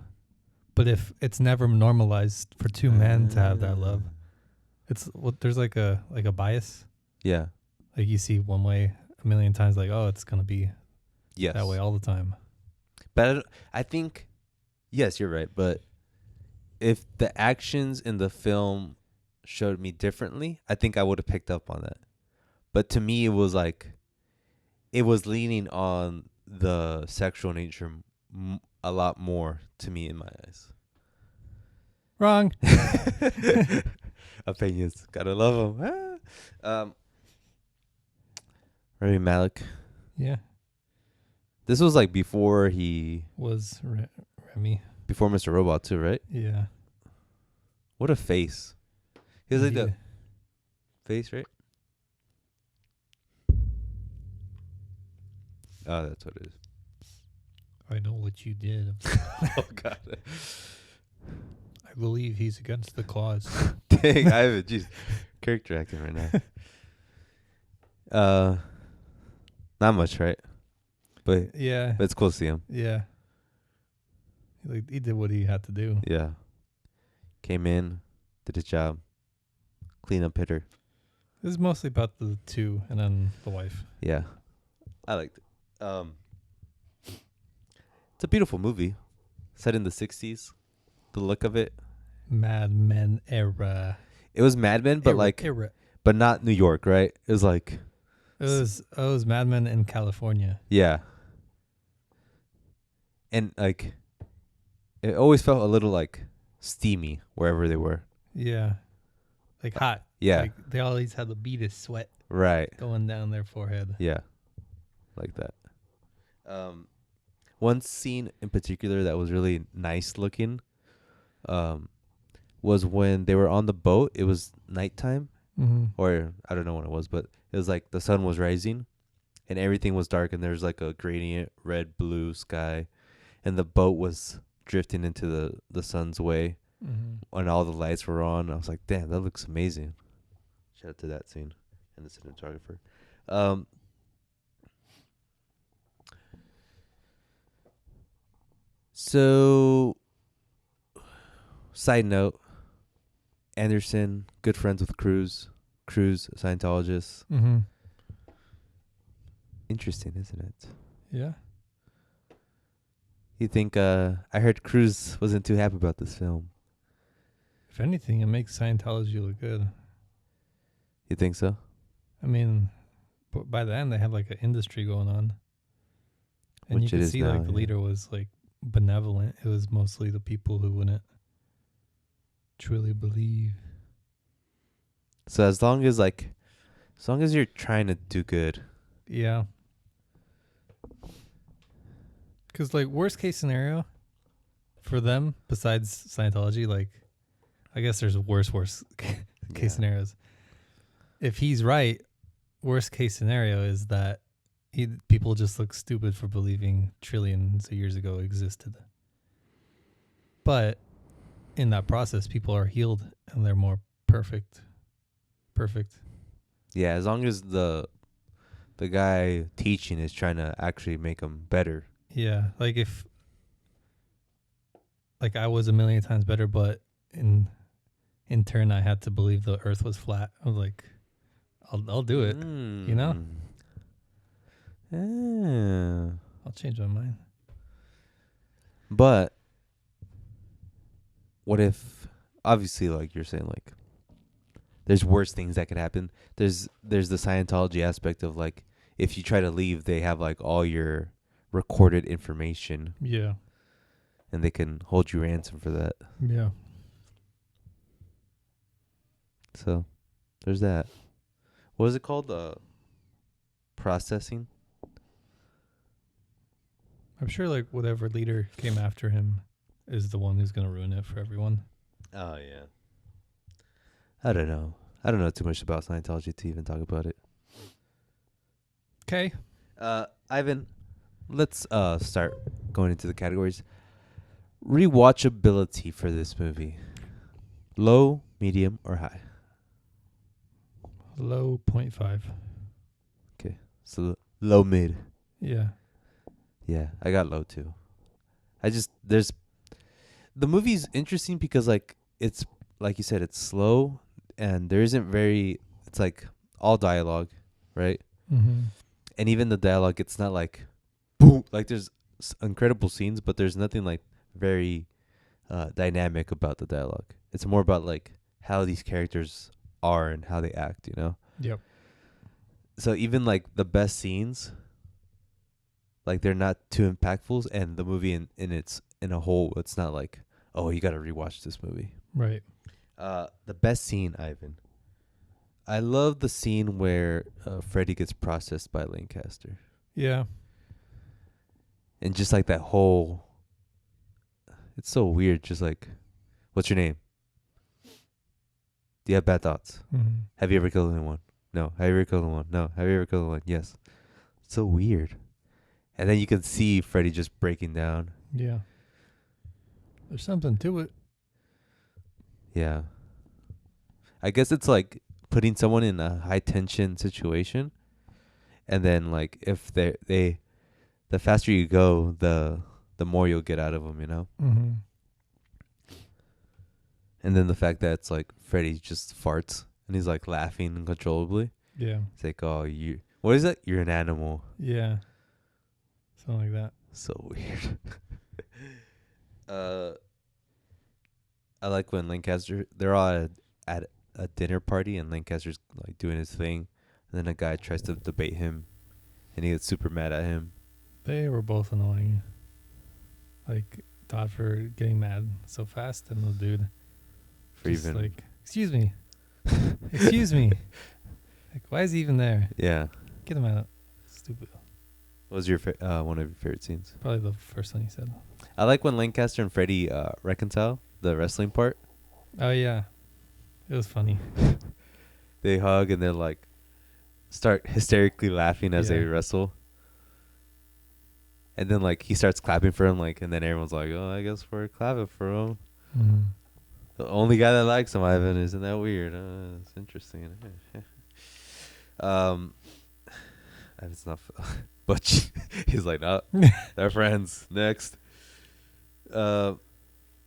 But if it's never normalized for two men to have that love, there's like a bias. Yeah. Like you see one way a million times, like, oh, it's gonna be Yes. that way all the time. But I think, yes, you're right. But if the actions in the film showed me differently, I think I would have picked up on that. But to me, it was leaning on the sexual nature a lot more to me in my eyes. Wrong. Opinions, gotta love them. Rami Malek. Yeah. This was like before he Was Remy. before Mr. Robot too, right? Yeah. What a face. He was like the Yeah. face, right? Oh, that's what it is. I know what you did. Oh God. I believe he's against the cause. Dang, I have a character acting right now. Not much, right? But Yeah. it's cool to see him. Yeah. He did what he had to do. Yeah. Came in, did his job. Clean up hitter. This is mostly about the two and then the wife. Yeah. I liked it. It's a beautiful movie. Set in the 60s. The look of it. Mad Men era. It was Mad Men, but but not New York, right? It was like It was Mad Men in California. yeah. And like it always felt a little like steamy wherever they were. Yeah. Like hot. Yeah. Like they always had the bead of sweat Right. going down their forehead. Yeah. Like that. One scene in particular that was really nice looking was when they were on the boat. It was nighttime, or I don't know when it was, but it was like the sun was rising and everything was dark and there was like a gradient red blue sky and the boat was drifting into the sun's way and all the lights were on. I was like, damn, that looks amazing. Shout out to that scene and the cinematographer. So, side note, Anderson, good friends with Cruz, a Scientologist. Mm-hmm. Interesting, isn't it? Yeah. You think, I heard Cruz wasn't too happy about this film. If anything, it makes Scientology look good. You think so? I mean, but by the end, they had like an industry going on. And Which you it could is see now, like the yeah. leader was like benevolent. It was mostly the people who wouldn't truly believe. So as long as you're trying to do good. Yeah. Because like worst case scenario for them, besides Scientology, like I guess there's worse case scenarios. If he's right, worst case scenario is that people just look stupid for believing trillions of years ago existed. But in that process, people are healed and they're more perfect. Yeah, as long as the the guy teaching is trying to actually make them better. Yeah, like if like I was a million times better, but in turn I had to believe the Earth was flat. I was like, I'll do it. You know, Yeah. I'll change my mind. But what if, obviously, like you're saying, like there's worse things that could happen. There's the Scientology aspect of like if you try to leave, they have like all your recorded information, Yeah, and they can hold you ransom for that. yeah. So there's that. What is it called? Processing. I'm sure like whatever leader came after him is the one who's gonna ruin it for everyone. Oh yeah. I don't know. I don't know too much about Scientology to even talk about it. Okay. Ivan, let's start going into the categories. Rewatchability for this movie. Low, medium, or high? Low 0.5. Okay. So low mid. Yeah. Yeah, I got low too. The movie's interesting because like it's like you said, it's slow and there isn't it's like all dialogue, right? Mm-hmm. And even the dialogue, it's not like boom, like there's incredible scenes, but there's nothing like very dynamic about the dialogue. It's more about like how these characters are and how they act, you know? Yep. So even like the best scenes, like they're not too impactful, and the movie in a whole, it's not like, oh, you got to rewatch this movie. Right. The best scene, Ivan. I love the scene where Freddy gets processed by Lancaster, Yeah. and just like that whole, it's so weird. Just like, what's your name? Do you have bad thoughts? Mm-hmm. Have you ever killed anyone? No. Have you ever killed anyone? No. Have you ever killed anyone? Yes. It's so weird. And then you can see Freddy just breaking down. Yeah. There's something to it. Yeah. I guess it's like putting someone in a high tension situation, and then like if the faster you go, the more you'll get out of them, you know. Mm-hmm. And then the fact that it's like Freddy just farts and he's like laughing uncontrollably. Yeah. It's like, oh, what is that? You're an animal. Yeah. Something like that. So weird. I like when Lancaster, they're all at a dinner party and Lancaster's like doing his thing, and then a guy tries to debate him, and he gets super mad at him. They were both annoying. Like Todd for getting mad so fast, and the dude For just even like, excuse me, excuse me. Like, why is he even there? yeah. Get him out. Stupid. What was your one of your favorite scenes? Probably the first one he said. I like when Lancaster and Freddy reconcile, the wrestling part. Oh yeah, it was funny. They hug and they're like start hysterically laughing as they Yeah. wrestle. And then like he starts clapping for him, like, and then everyone's like, "Oh, I guess we're clapping for him." Mm-hmm. The only guy that likes him, Ivan, isn't that weird? It's interesting. It's not, but he's like, "No, they're friends." Next, and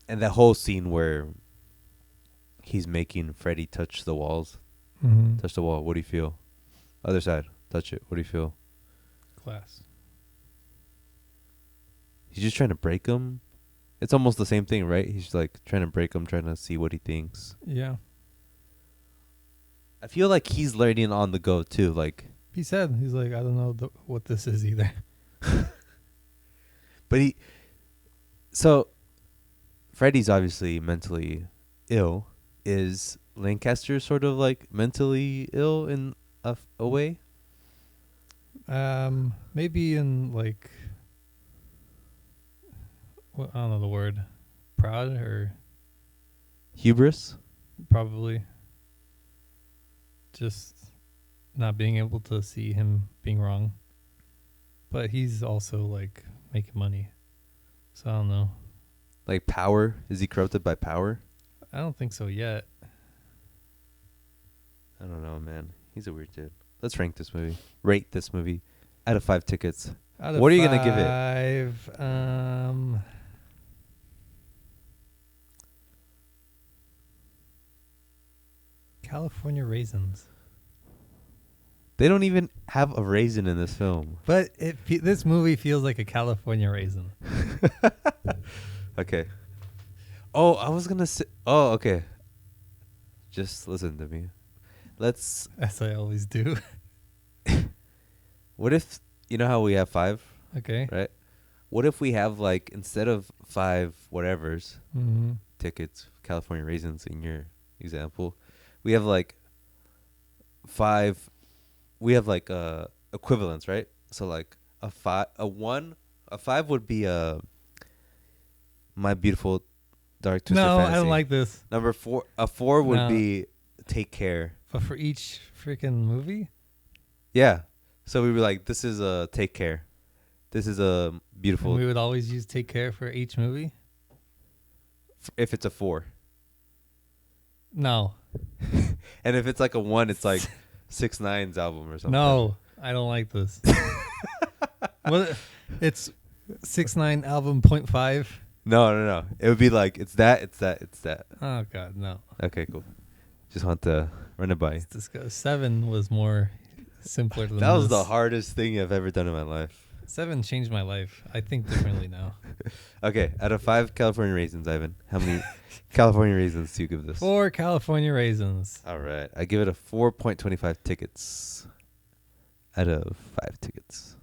that whole scene where he's making Freddy touch the walls, Mm-hmm. touch the wall. What do you feel? Other side, touch it. What do you feel? Class. He's just trying to break him. It's almost the same thing, right? He's like trying to break him, trying to see what he thinks. Yeah. I feel like he's learning on the go too. Like, He said, he's like, I don't know what this is either. but so Freddy's obviously mentally ill. Is Lancaster sort of like mentally ill in a way? Maybe in like, well, I don't know the word, proud or Hubris? probably just not being able to see him being wrong. But he's also like making money. So I don't know. Like power? Is he corrupted by power? I don't think so yet. I don't know, man. He's a weird dude. let's rank this movie. Rate this movie out of 5 tickets. Out of What are you gonna give it? 5, California raisins. They don't even have a raisin in this film. But this movie feels like a California raisin. Okay. Oh, I was gonna say. Oh, okay. Just listen to me. Let's. As I always do. What if you know how we have 5, Okay. right? What if we have like instead of 5 whatevers Mm-hmm. tickets, California raisins in your example, we have like 5. We have like equivalents, right? So like a 5 would be My Beautiful Dark Twisted No, Fantasy. I don't like this. Number 4. A 4 would No. be Take Care. But for each freaking movie? Yeah. So we were like, this is a Take Care. This is a Beautiful. And we would always use Take Care for each movie? If it's a 4. No. And if it's like a 1, it's like 6ix9ine's album or something. No, I don't like this. What? It's 6ix9ine album 0.5. No. It would be like, it's that. Oh God, no. Okay, cool. Just want to run it by. Let's discuss. 7 was more simpler than That was this. the hardest thing I've ever done in my life. 7 changed my life. I think differently now. Okay, out of 5 California raisins, Ivan, how many California raisins do you give this? 4 California raisins. All right, I give it a 4.25 tickets out of 5 tickets.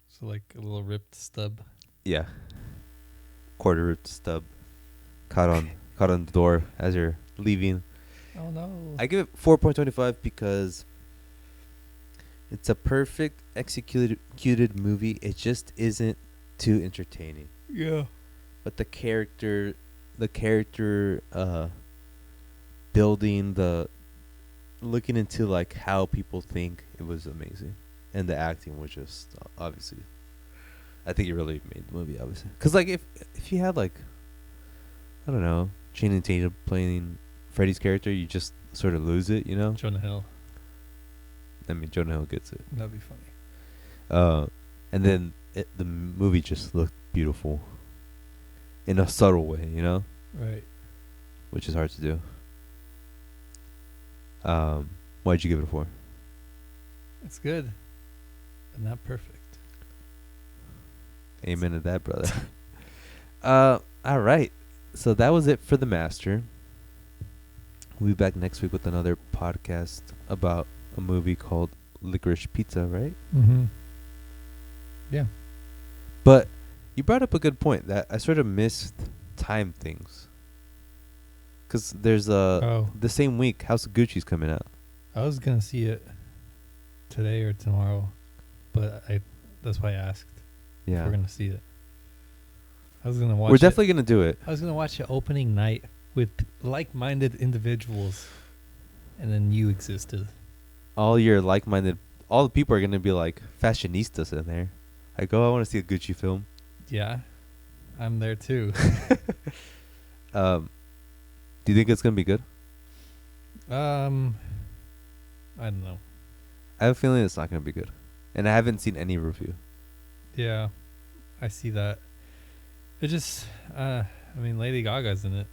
So like a little ripped stub. Yeah, quarter ripped stub caught on the door as you're leaving. Oh no. I give it 4.25 because it's a perfect executed movie. It just isn't too entertaining. Yeah. But the character building, the looking into like how people think, it was amazing. And the acting was just obviously, I think it really made the movie, obviously. Because like if you had like, I don't know, Channing Tatum playing Freddy's character, you just sort of lose it, you know? Jonah Hill. I mean, Jonah Hill gets it. That'd be funny. And then the movie just looked beautiful in a subtle way, you know? Right. Which is hard to do. Why'd you give it a 4? It's good, but not perfect. Amen to that, brother. All right. So that was it for The Master. We'll be back next week with another podcast about a movie called Licorice Pizza, right? Mm-hmm. Yeah. But you brought up a good point that I sort of missed time things. Because there's the same week, House of Gucci's coming out. I was going to see it today or tomorrow, but that's why I asked if Yeah. we're going to see it. I was going to watch We're definitely going to do it. I was going to watch it opening night with like-minded individuals, and then you existed. All your like-minded, all the people are going to be like fashionistas in there. Like, oh, I want to see a Gucci film. Yeah, I'm there too. Do you think it's going to be good? I don't know. I have a feeling it's not going to be good. And I haven't seen any review. Yeah, I see that. It just, I mean, Lady Gaga's in it.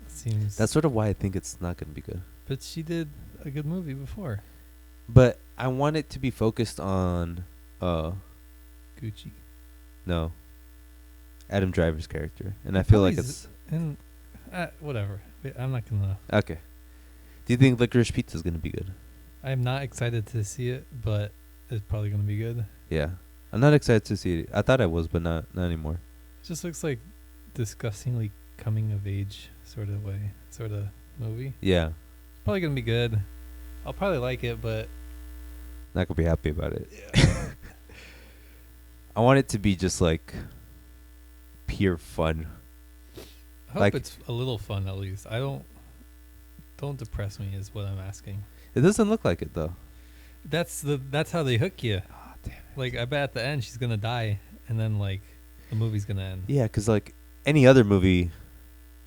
Seems. That's sort of why I think it's not going to be good. But she did a good movie before. But I want it to be focused on, Gucci. no, Adam Driver's character. And I feel like it's... And whatever. I'm not going to. Okay. Do you think Licorice Pizza is going to be good? I'm not excited to see it, but it's probably going to be good. Yeah. I'm not excited to see it. I thought I was, but not anymore. It just looks like disgustingly coming of age sort of movie. Yeah. It's probably going to be good. I'll probably like it, but Not going to be happy about it. yeah. I want it to be just like pure fun. I hope Like- it's a little fun at least. Don't depress me is what I'm asking. It doesn't look like it though. That's how they hook you. Oh, damn it. Like I bet at the end she's gonna die, and then like the movie's gonna end. Yeah, because like any other movie,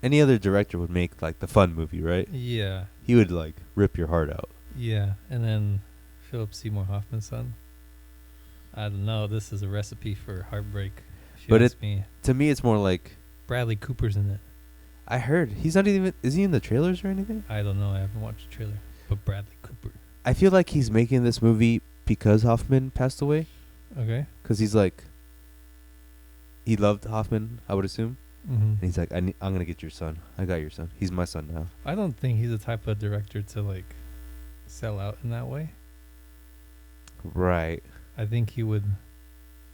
any other director would make like the fun movie, right? Yeah. He would like rip your heart out. Yeah, and then Phillip Seymour Hoffman's son. I don't know. This is a recipe for heartbreak. If you But ask me. To me, it's more like Bradley Cooper's in it. I heard he's not even. Is he in the trailers or anything? I don't know. I haven't watched the trailer. But Bradley Cooper. I feel like he's making this movie because Hoffman passed away. Okay. Because he's like, he loved Hoffman, I would assume. Mm-hmm. And he's like, I'm gonna get your son. I got your son. He's my son now. I don't think he's the type of director to like sell out in that way. Right. I think he would.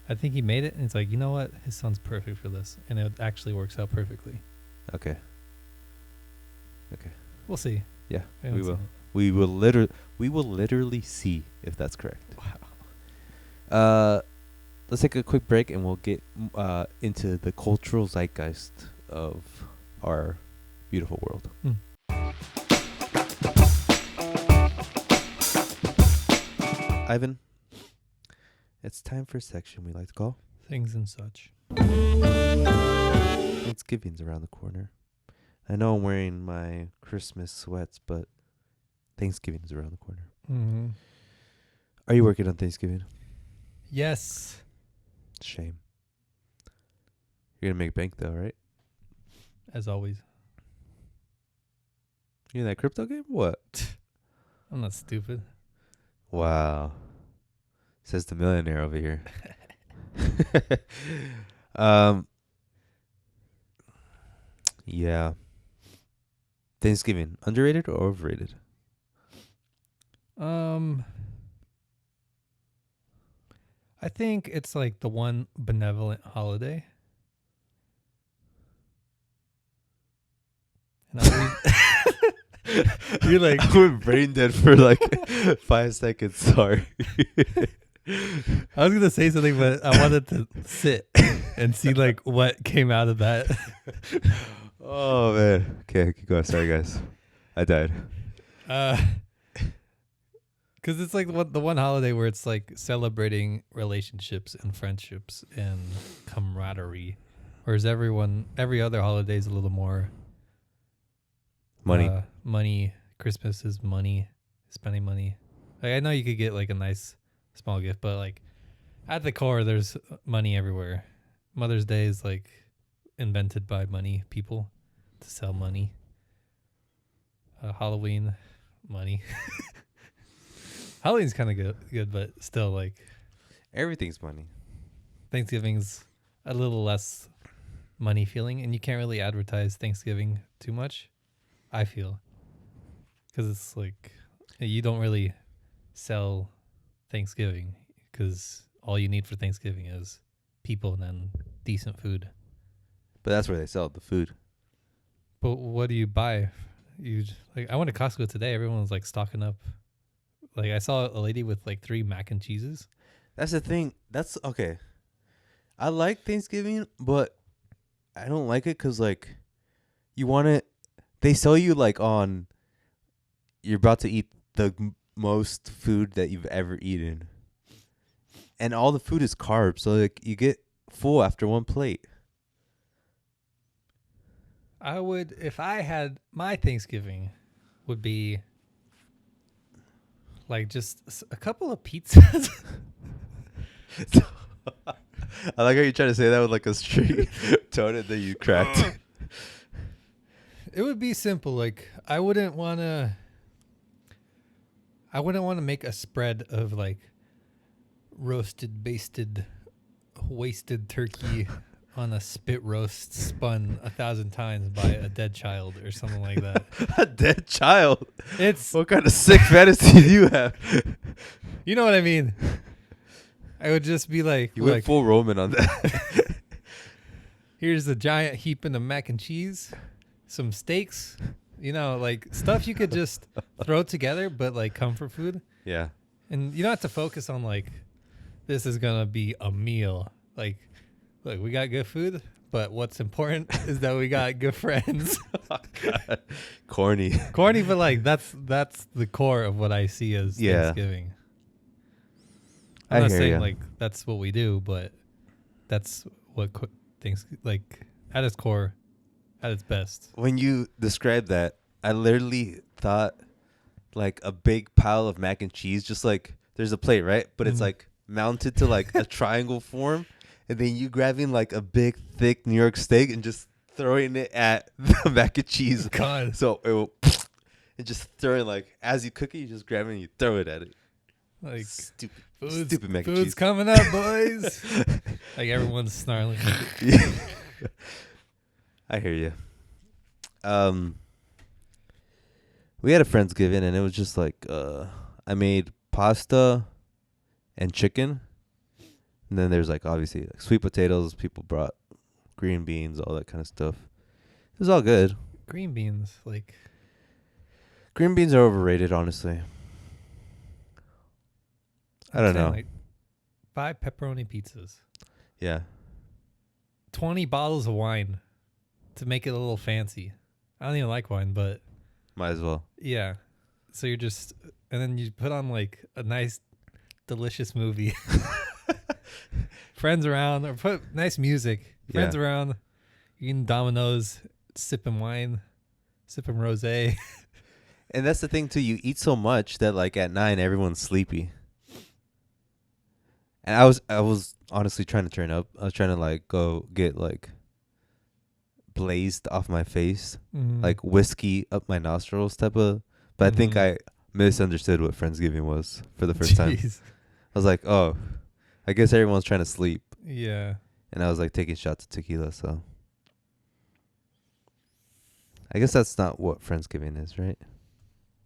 I think he made it, and it's like, you know what? His son's perfect for this, and it actually works out perfectly. Okay. We'll see. Yeah, I haven't we will. seen We will literally see if that's correct. Wow. Let's take a quick break and we'll get into the cultural zeitgeist of our beautiful world. Ivan, it's time for a section we like to call Things and such. Thanksgiving's around the corner. I know I'm wearing my Christmas sweats, but Thanksgiving's around the corner. Mm-hmm. Are you working on Thanksgiving? Yes. Shame. You're gonna make bank though, right? As always. You in that crypto game? What? I'm not stupid. Wow. Says the millionaire over here. Yeah. Thanksgiving, underrated or overrated? I think it's like the one benevolent holiday. And you're like, I went brain dead for like 5 seconds. Sorry. I was gonna say something, but I wanted to sit and see like what came out of that. Oh man. Okay, keep going. Sorry guys. I died. Because it's like the one holiday where it's like celebrating relationships and friendships and camaraderie, whereas every other holiday is a little more Money. Money. Christmas is money, spending money. Like, I know you could get like a nice small gift, but like at the core, there's money everywhere. Mother's Day is like invented by money people to sell money. Halloween, money. Halloween's kind of good, but still, like, Everything's money. Thanksgiving's a little less money feeling, and you can't really advertise Thanksgiving too much, I feel, because it's like you don't really sell Thanksgiving because all you need for Thanksgiving is people and then decent food. But that's where they sell the food. But what do you buy? I went to Costco today. Everyone was like stocking up. Like, I saw a lady with like 3 mac and cheeses. That's the thing. That's okay. I like Thanksgiving, but I don't like it because like you want it. They sell you like on. You're about to eat the most food that you've ever eaten, and all the food is carbs, so like you get full after one plate. I would, if I had my Thanksgiving, would be like just a couple of pizzas. I like how you try to say that with like a straight tone and then you cracked. It would be simple. Like, I wouldn't want to make a spread of like roasted, basted, wasted turkey on a spit roast spun 1,000 times by a dead child or something like that. A dead child? It's, What kind of sick fantasy do you have? you know what I mean? I would just be like, You went full Roman on that. here's a giant heaping of mac and cheese, some steaks, like stuff you could just throw together, but like comfort food. Yeah. And you don't have to focus on like, this is going to be a meal. Like, look, we got good food, but what's important is that we got good friends. Oh, God. Corny. Corny, but like that's the core of what I see as Thanksgiving. I'm not saying like that's what we do, but that's what things like at its core, at its best. When you described that, I literally thought like a big pile of mac and cheese, just like there's a plate, right? But it's like mounted to like a triangle form, and then you grabbing like a big thick New York steak and just throwing it at the mac and cheese. God. So it will, and just throwing like as you cook it, you just grab it and you throw it at it. Like Stupid mac and food's cheese. coming up, boys. Like everyone's snarling. Yeah. I hear you. We had a Friendsgiving and it was just like I made pasta and chicken, and then there's like obviously like sweet potatoes. People brought green beans, all that kind of stuff. It was all good. Green beans, like Green beans are overrated, honestly. I don't know. Like 5 pepperoni pizzas, Yeah. 20 bottles of wine to make it a little fancy. I don't even like wine, but Might as well. yeah. So you're just, and then you put on like a nice, delicious movie. Friends around, or put nice music. Friends Yeah. around, eating Domino's, sipping wine, sipping rosé. And that's the thing too. You eat so much that like at 9 everyone's sleepy. And I was honestly trying to turn up. I was trying to like go get like blazed off my face, like whiskey up my nostrils type of. But I think I misunderstood what Friendsgiving was for the first time. I was like, oh, I guess everyone's trying to sleep. Yeah. And I was like taking shots of tequila, so I guess that's not what Friendsgiving is, right?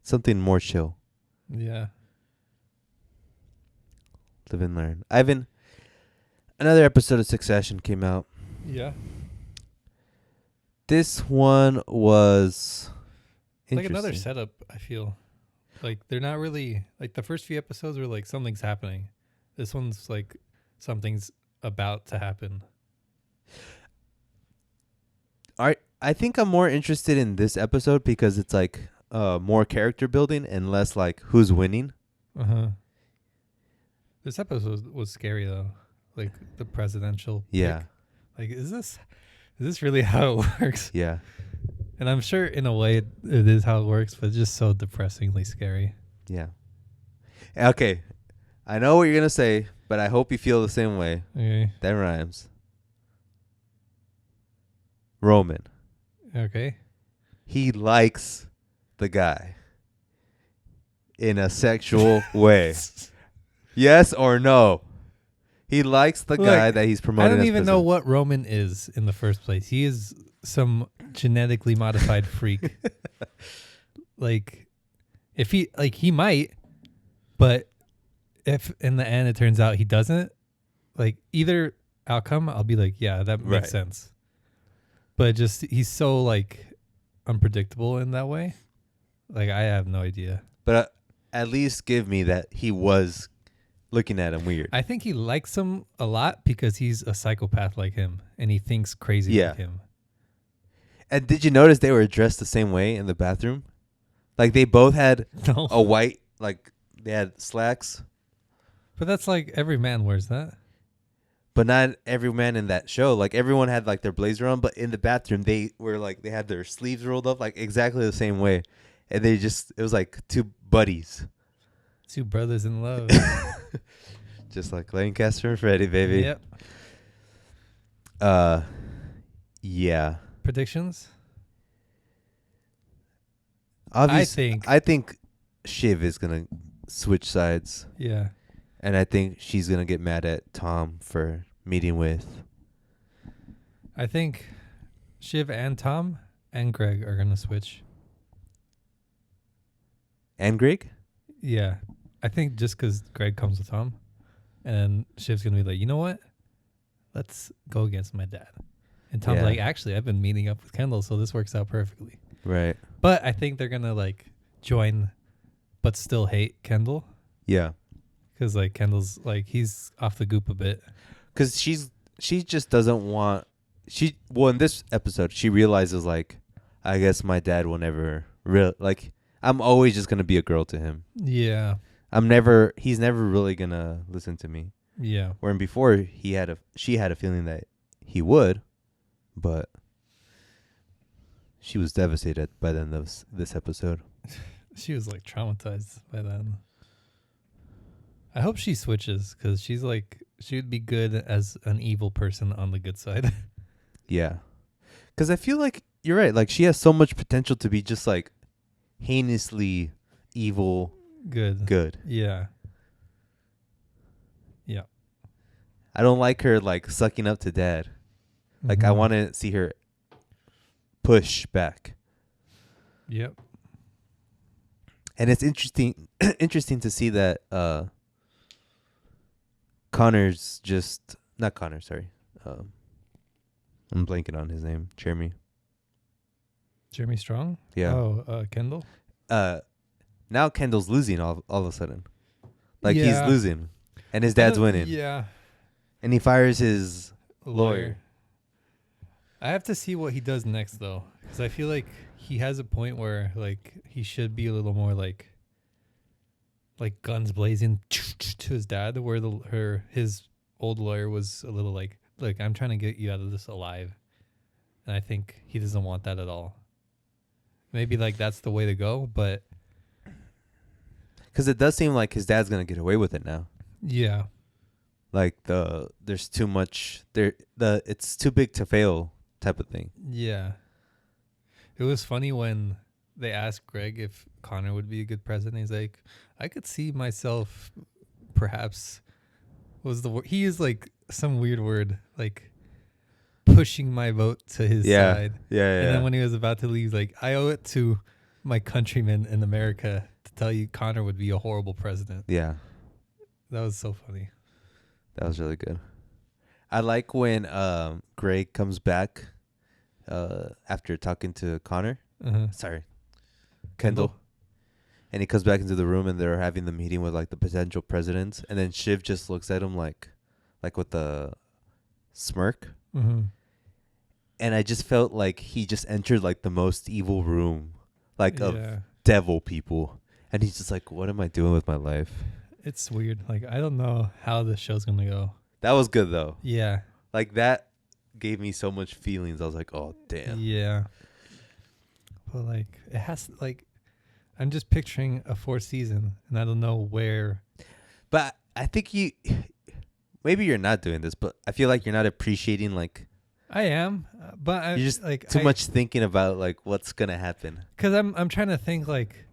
Something more chill. Yeah. Live and learn. Ivan, another episode of Succession came out. Yeah. This one was Like another interesting. setup, I feel. Like they're not really, like the first few episodes were like something's happening. This one's like something's about to happen. I think I'm more interested in this episode because it's like more character building and less like who's winning. Uh-huh. This episode was scary though. Like the presidential Yeah. pick. Like is this really how it works? Yeah. And I'm sure in a way it is how it works, but it's just so depressingly scary. Yeah. Okay. I know what you're going to say, but I hope you feel the same way. Okay. That rhymes. Roman. Okay. He likes the guy in a sexual way. Yes or no? He likes the guy Look, that he's I promoting. don't as even know president. what Roman is in the first place. He is some genetically modified freak. Like, if he might, but if in the end it turns out he doesn't, like either outcome, I'll be like, yeah, that makes Right. sense. But just he's so like unpredictable in that way. Like I have no idea. But at least give me that he was looking at him weird. I think he likes him a lot because he's a psychopath like him and he thinks crazy Yeah. like him. And did you notice they were dressed the same way in the bathroom? Like they both had No. a white, like they had slacks, But that's like every man wears that. but not every man in that show. Like everyone had like their blazer on, but in the bathroom they were like they had their sleeves rolled up like exactly the same way, and it was like two buddies, Two brothers in love. just like Lancaster and Freddie, baby. Yep. Yeah. Predictions? Obviously, I think Shiv is gonna switch sides. Yeah. And I think she's going to get mad at Tom for meeting with. I think Shiv and Tom and Greg are going to switch. And Greg? Yeah. I think just because Greg comes with Tom. And Shiv's going to be like, you know what? Let's go against my dad. And Tom's Yeah. like, actually, I've been meeting up with Kendall, so this works out perfectly. Right. But I think they're going to like join but still hate Kendall. Yeah. Because like Kendall's like, he's off the goop a bit. Because she just doesn't want... in this episode, she realizes, like, I guess my dad will never... like, I'm always just going to be a girl to him. Yeah. He's never really going to listen to me. Yeah. Wherein before, she had a feeling that he would, but she was devastated by the end of this episode. She was like traumatized by that. I hope she switches because she would be good as an evil person on the good side. Yeah. Because I feel like you're right. Like, she has so much potential to be just like heinously evil. Good. Yeah. Yeah. I don't like her like sucking up to dad. Like, I want to see her push back. Yep. And it's interesting to see that Connor's just not Connor, sorry. I'm blanking on his name. Jeremy Strong? Yeah. Oh, Kendall? Now Kendall's losing all of a sudden. Like, he's losing. And his dad's winning. Yeah. And he fires his lawyer. I have to see what he does next, though. Because I feel like he has a point where, like, he should be a little more, like guns blazing to his dad, where his old lawyer was a little like, look, I'm trying to get you out of this alive. And I think he doesn't want that at all. Maybe, like, that's the way to go, but... Because it does seem like his dad's going to get away with it now. Yeah. Like, there's too much... It's too big to fail type of thing. Yeah. It was funny when they asked Greg if Connor would be a good president. He's like, I could see myself perhaps... He used, like, some weird word, like... pushing my vote to his side. Yeah. And then when he was about to leave, like, I owe it to my countrymen in America to tell you Connor would be a horrible president. Yeah. That was so funny. That was really good. I like when Greg comes back after talking to Connor. Sorry. Kendall. And he comes back into the room and they're having the meeting with, like, the potential presidents. And then Shiv just looks at him like with a smirk. Mm-hmm. And I just felt like he just entered, like, the most evil room, like, of devil people. And he's just like, what am I doing with my life? It's weird. Like, I don't know how this show's going to go. That was good, though. Yeah. Like, that gave me so much feelings. I was like, oh, damn. Yeah. But, like, it has, like, I'm just picturing a 4th season, and I don't know where. But I think maybe you're not doing this, but I feel like you're not appreciating, like. I am, but you're just like too much thinking about, like, what's gonna happen. Because I'm trying to think, like,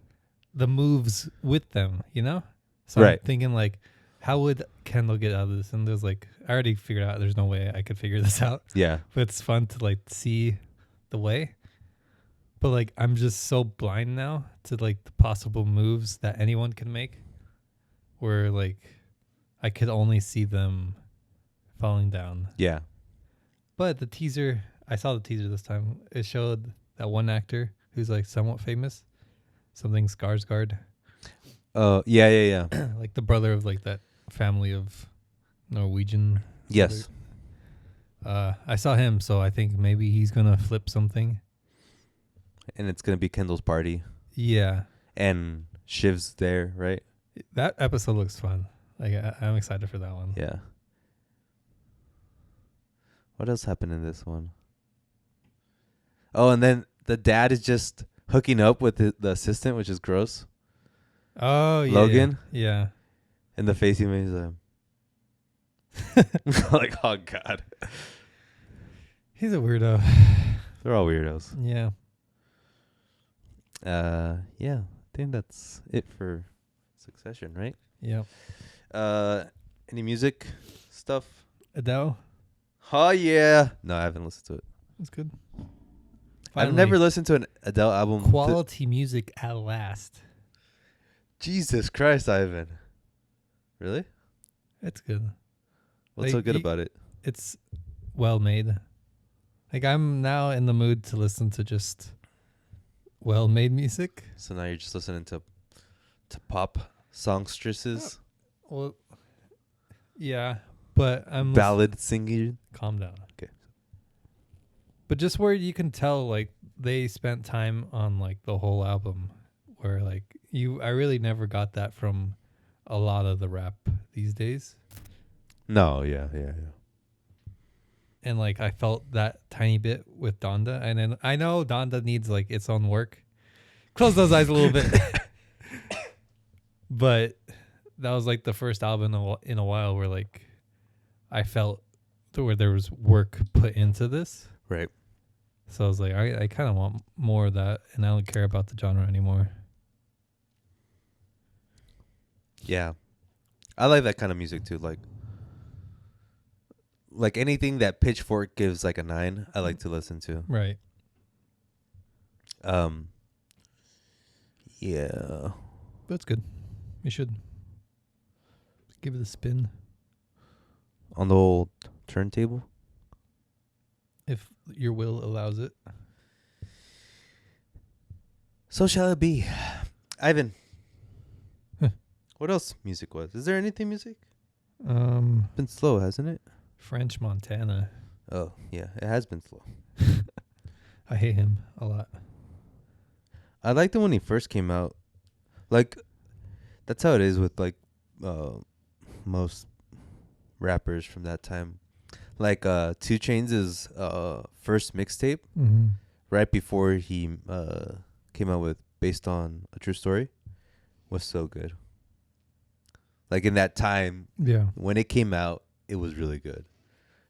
the moves with them, you know. So right. I'm thinking, like, how would Kendall get out of this? And there's, like, I already figured out there's no way I could figure this out. Yeah. But it's fun to, like, see the way. But, like, I'm just so blind now to, like, the possible moves that anyone can make, where, like, I could only see them falling down. Yeah. But the teaser, I saw the teaser this time. It showed that one actor who's, like, somewhat famous, something Skarsgård. Oh, yeah. Like the brother of, like, that family of Norwegian. Yes. I saw him, so I think maybe he's gonna flip something. And it's gonna be Kendall's party. Yeah. And Shiv's there, right? That episode looks fun. Like, I'm excited for that one. Yeah. What else happened in this one? Oh, and then the dad is just hooking up with the assistant, which is gross. Oh, yeah. Logan? Yeah. And the face he made is like, oh, God. He's a weirdo. They're all weirdos. Yeah. Yeah. I think that's it for Succession, right? Yep. Any music stuff? Adele? Oh, yeah. No, I haven't listened to it. That's good. I've never listened to an Adele album. Quality music at last. Jesus Christ, Ivan. Really? It's good. What's so good about it? It's well made. Like, I'm now in the mood to listen to just well made music. So now you're just listening to pop songstresses? Well, yeah, but I'm ballad singing. Calm down. Okay. But just where you can tell, like, they spent time on, like, the whole album, where, like, I really never got that from a lot of the rap these days. No, yeah. And, like, I felt that tiny bit with Donda. And then I know Donda needs, like, its own work. Close those eyes a little bit. But that was like the first album in a while where like I felt where there was work put into this. Right. So I was like, I kind of want more of that, and I don't care about the genre anymore. Yeah. I like that kind of music too. Like anything that Pitchfork gives like a 9, I like to listen to. Right. Yeah. That's good. You should give it a spin. On the old turntable. If your will allows it. So shall it be. Ivan. Huh. What else music was? Is there anything music? Been slow, hasn't it? French Montana. Oh, yeah. It has been slow. I hate him a lot. I liked it when he first came out. Like, that's how it is with, like, most rappers from that time. Like, 2 Chainz' first mixtape, Mm-hmm. right before he came out with Based on a True Story, was so good. Like, in that time, Yeah. when it came out, it was really good.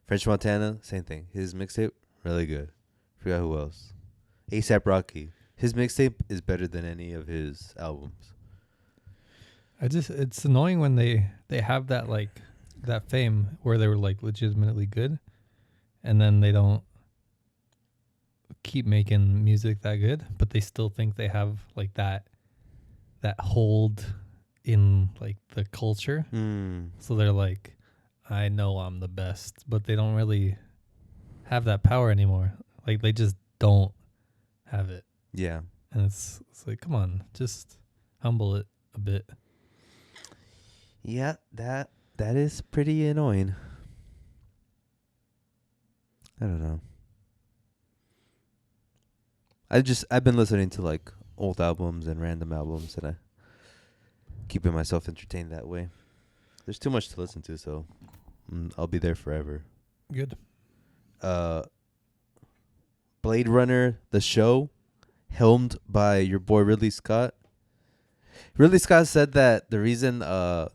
French Montana, same thing. His mixtape, really good. Forgot who else. A$AP Rocky. His mixtape is better than any of his albums. It's annoying when they have that like that fame where they were like legitimately good, and then they don't keep making music that good, but they still think they have like that hold in like the culture. So they're like, I know I'm the best, but they don't really have that power anymore. Like they just don't have it. Yeah. And it's like, come on, just humble it a bit. Yeah, that is pretty annoying. I don't know. I've been listening to like old albums and random albums, and I keeping myself entertained that way. There's too much to listen to, so I'll be there forever. Good. Blade Runner, the show, helmed by your boy Ridley Scott. Ridley Scott said that the reason the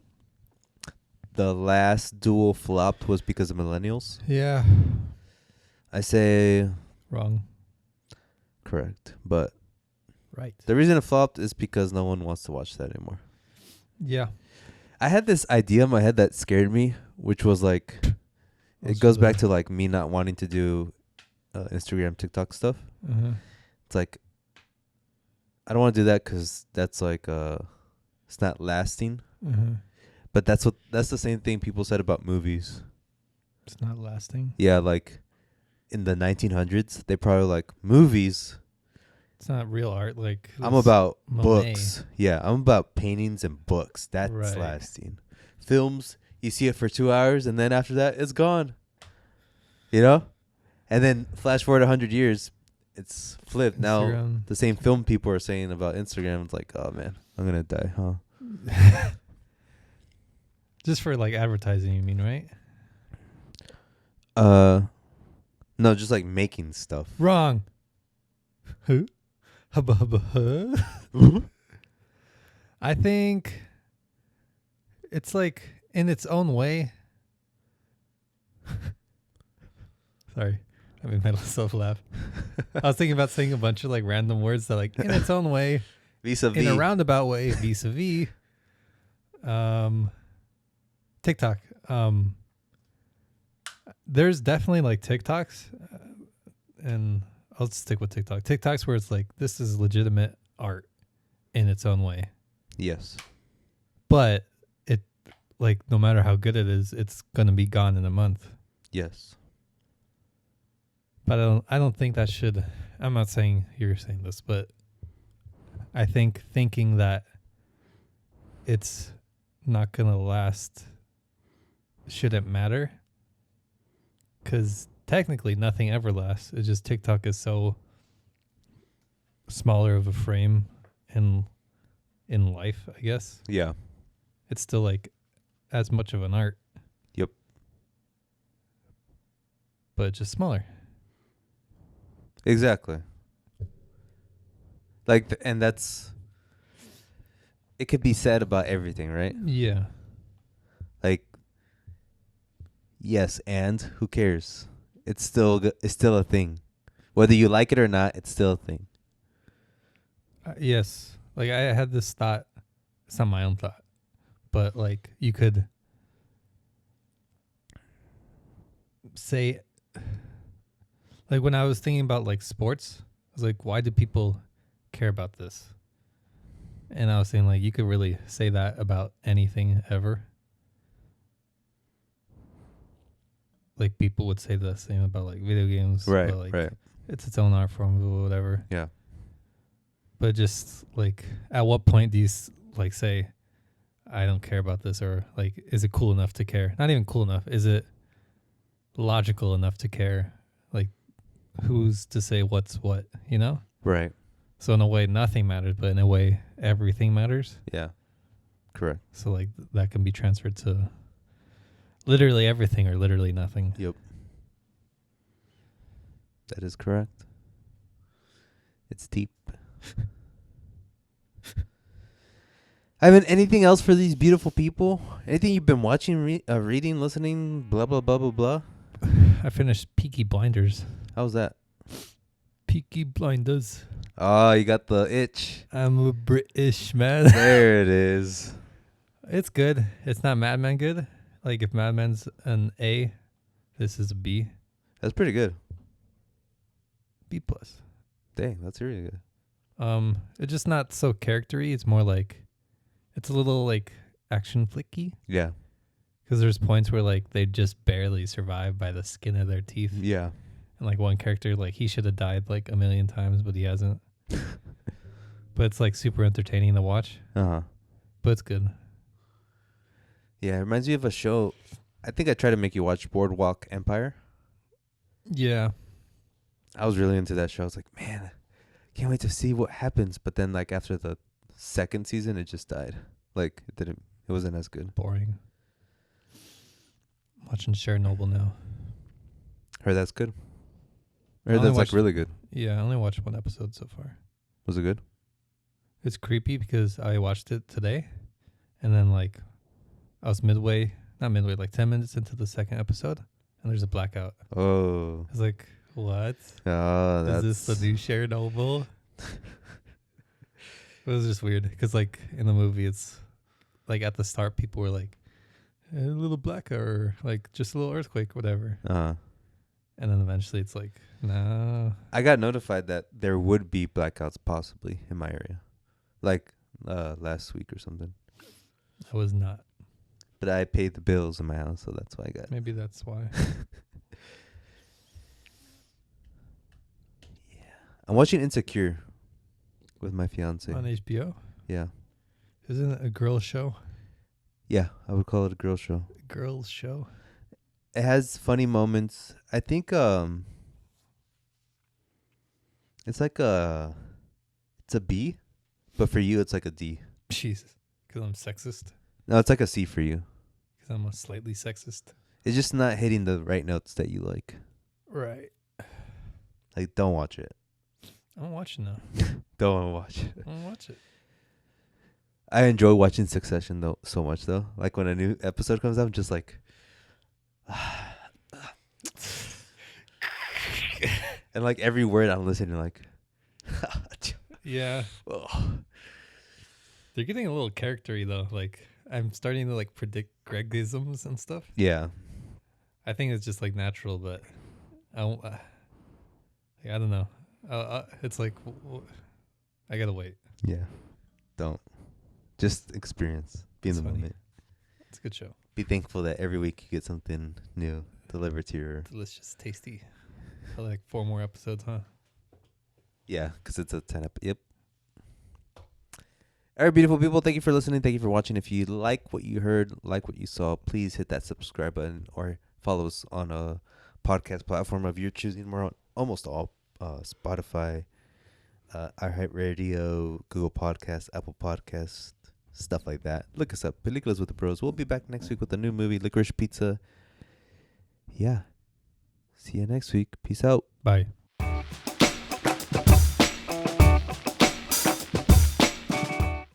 last duel flopped was because of millennials. Yeah. I say Wrong. correct, but Right. the reason it flopped is because no one wants to watch that anymore. Yeah. I had this idea in my head that scared me, which was like, it goes back to like me not wanting to do Instagram, TikTok stuff. Uh-huh. It's like, I don't want to do that because that's like, it's not lasting. Uh-huh. But that's the same thing people said about movies. It's not lasting. Yeah, like in the 1900s, they probably like movies. It's not real art. Like I'm about Monet. books. Yeah, I'm about paintings and books. That's Right. lasting. Films, you see it for 2 hours, and then after that, it's gone. You know? And then flash forward 100 years, it's flipped. Now, Instagram. the same film people are saying about Instagram, it's like, oh, man, I'm going to die, huh? Just for like advertising, you mean, right? No, just like making stuff. Wrong. Who? Hubba hubba huh? I think it's like in its own way. Sorry, I made myself laugh. I was thinking about saying a bunch of like random words that like in its own way, Vis-a-vis. in a roundabout way, vis-a-vis. TikTok. There's definitely like TikToks, and I'll stick with TikTok. TikToks where it's like this is legitimate art in its own way, Yes. but it like no matter how good it is, it's gonna be gone in a month. Yes. But I don't think that should. I'm not saying you're saying this, but I think thinking that it's not gonna last shouldn't matter, because technically nothing ever lasts. It's just TikTok is so smaller of a frame in life, I guess. Yeah. It's still like as much of an art. Yep. But just smaller. Exactly. Like, and that's it could be said about everything, right? Yeah. Like, yes, and who cares? It's still a thing. Whether you like it or not, it's still a thing. Yes. Like I had this thought. It's not my own thought, but like you could say, like when I was thinking about like sports, I was like, why do people care about this? And I was saying like you could really say that about anything ever. Like people would say the same about like video games, Right, but, like, right. It's its own art form or whatever. Yeah. But just like, at what point do you like say, I don't care about this, or like, is it cool enough to care? Not even cool enough. Is it logical enough to care? Like, who's to say what's what? You know? Right. So in a way, nothing matters, but in a way, everything matters. Yeah. Correct. So like that can be transferred to literally everything or literally nothing. Yep. That is correct. It's deep. Ivan, anything else for these beautiful people? Anything you've been watching, reading, listening, blah, blah, blah, blah, blah? I finished Peaky Blinders. How's that? Peaky Blinders. Oh, you got the itch. I'm a British man. There it is. It's good. It's not Mad Men good. Like if Mad Men's an A, this is a B. That's pretty good. B plus. Dang, that's really good. It's just not so charactery. It's more like, it's a little like action flicky. Yeah. Because there's points where like they just barely survive by the skin of their teeth. Yeah. And like one character, like he should have died like a million times, but he hasn't. But it's like super entertaining to watch. Uh-huh. But it's good. Yeah, it reminds me of a show. I think I tried to make you watch Boardwalk Empire. Yeah. I was really into that show. I was like, man, can't wait to see what happens. But then like after the second season, it just died. Like it wasn't as good. Boring. Watching Chernobyl now. Heard that's good. I Heard only that's like watched- really good. Yeah, I only watched one episode so far. Was it good? It's creepy because I watched it today, and then like I was like 10 minutes into the second episode, and there's a blackout. Oh. I was like, what? Oh, that's... Is this the new Chernobyl? It was just weird because like in the movie, it's like at the start, people were like, a little blackout or like just a little earthquake, whatever. Uh-huh. And then eventually it's like, no. I got notified that there would be blackouts possibly in my area. Like last week or something. I was not. But I paid the bills in my house, so that's why I got it. Maybe that's why. I'm watching Insecure with my fiance. On HBO? Yeah. Isn't it a girl show? Yeah, I would call it a girl show. Girls show? It has funny moments. I think it's like it's a B, but for you it's like a D. Jesus. Because I'm sexist? No, it's like a C for you. Because I'm a slightly sexist? It's just not hitting the right notes that you like. Right. Like, don't watch it. I'm watching now. Don't watch it. I'm gonna watch it. I enjoy watching Succession though so much though. Like when a new episode comes out, I'm just like, and like every word I'm listening, like, Yeah. oh. They're getting a little charactery though. Like I'm starting to like predict Gregisms and stuff. Yeah, I think it's just like natural, but I don't know. It's like I gotta wait. yeah. Don't just experience. Be in It's the funny. moment. It's a good show. Be thankful that every week you get something new delivered to your. Delicious, tasty. Probably like 4 more episodes, huh? Yeah, because it's a 10 up. Yep. All right, beautiful people. Thank you for listening. Thank you for watching. If you like what you heard, like what you saw, please hit that subscribe button or follow us on a podcast platform of your choosing. We're on almost all Spotify, iHeartRadio, Google Podcasts, Apple Podcasts, stuff like that. Look us up. Peliculas with the Bros. We'll be back next week with a new movie, Licorice Pizza. Yeah. See you next week. Peace out. Bye.